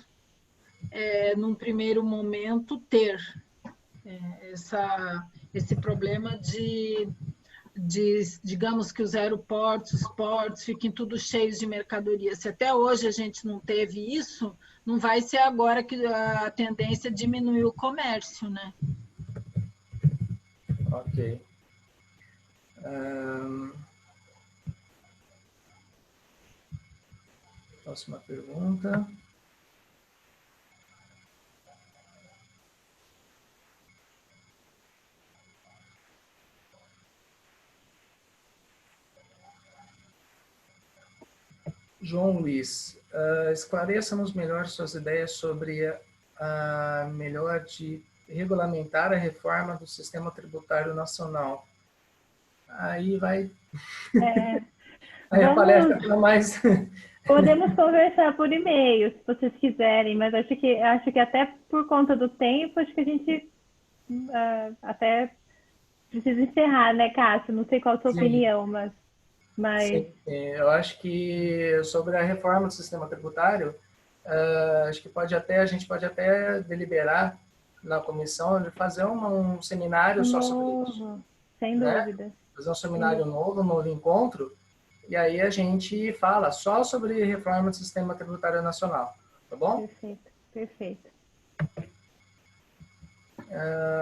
num primeiro momento, ter esse problema de, digamos que os aeroportos, os portos fiquem tudo cheios de mercadoria. Se até hoje a gente não teve isso, não vai ser agora que a tendência é diminuir o comércio, né? Ok. Próxima pergunta. João Luiz, esclareça-nos melhor suas ideias sobre a melhor de regulamentar a reforma do sistema tributário nacional. Aí vai... Aí a palestra para mais... Podemos conversar por e-mail, se vocês quiserem, mas acho que até por conta do tempo, acho que a gente até precisa encerrar, né, Cássio? Não sei qual a sua opinião, mas... Sim, eu acho que sobre a reforma do sistema tributário, acho que a gente pode até deliberar na comissão de fazer um seminário só sobre isso. Sem dúvida. Fazer um seminário novo, um novo encontro, e aí a gente fala só sobre reforma do sistema tributário nacional, tá bom? Perfeito, perfeito.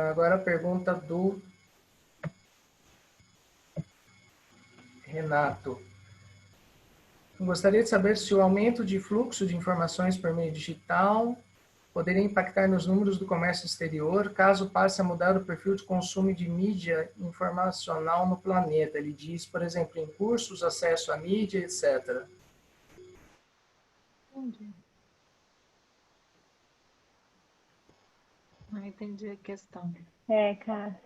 Agora a pergunta do Renato. Gostaria de saber se o aumento de fluxo de informações por meio digital poderia impactar nos números do comércio exterior, caso passe a mudar o perfil de consumo de mídia informacional no planeta. Ele diz, por exemplo, em cursos, acesso à mídia, etc. Entendi. Não entendi a questão. Cara,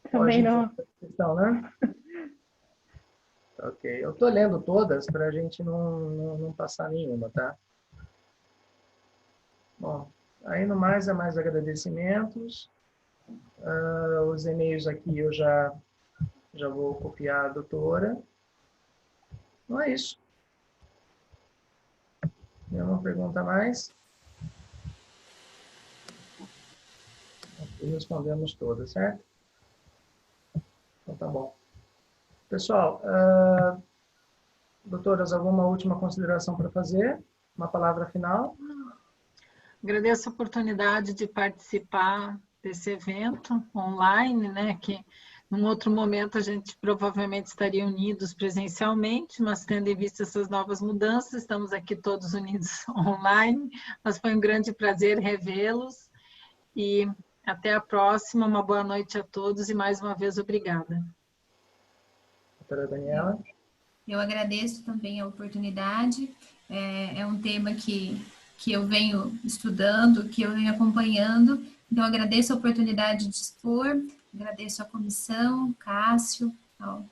também não. Questão, né? Ok, eu estou lendo todas para a gente não passar nenhuma, tá? Bom, aí no mais é mais agradecimentos. Os e-mails aqui eu já vou copiar a doutora. Não é isso. Nenhuma pergunta a mais? Aqui respondemos todas, certo? Então tá bom. Pessoal, doutoras, alguma última consideração para fazer? Uma palavra final? Agradeço a oportunidade de participar desse evento online, né? Que num outro momento a gente provavelmente estaria unidos presencialmente, mas tendo em vista essas novas mudanças, estamos aqui todos unidos online. Mas foi um grande prazer revê-los e até a próxima. Uma boa noite a todos e mais uma vez obrigada. Doutora Daniela? Eu agradeço também a oportunidade. É um tema que eu venho estudando, que eu venho acompanhando. Então, agradeço a oportunidade de expor, agradeço à comissão, Cássio,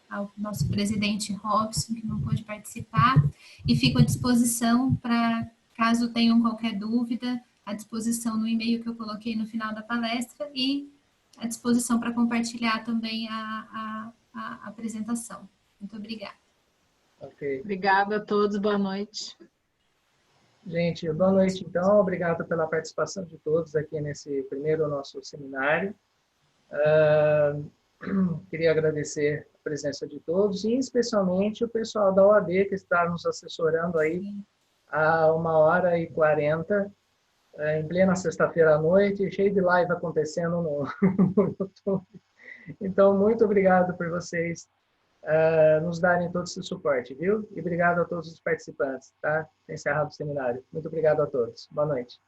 ao nosso presidente Robson, que não pôde participar, e fico à disposição para, caso tenham qualquer dúvida, à disposição no e-mail que eu coloquei no final da palestra e à disposição para compartilhar também a apresentação. Muito obrigada. Ok. Obrigada a todos, boa noite. Gente, boa noite então. Obrigado pela participação de todos aqui nesse primeiro nosso seminário. Queria agradecer a presença de todos e especialmente o pessoal da OAB que está nos assessorando aí há 1h40, em plena sexta-feira à noite, cheio de live acontecendo no YouTube. Então, muito obrigado por vocês nos darem todo esse suporte, viu? E obrigado a todos os participantes, tá? Encerrado o seminário. Muito obrigado a todos. Boa noite.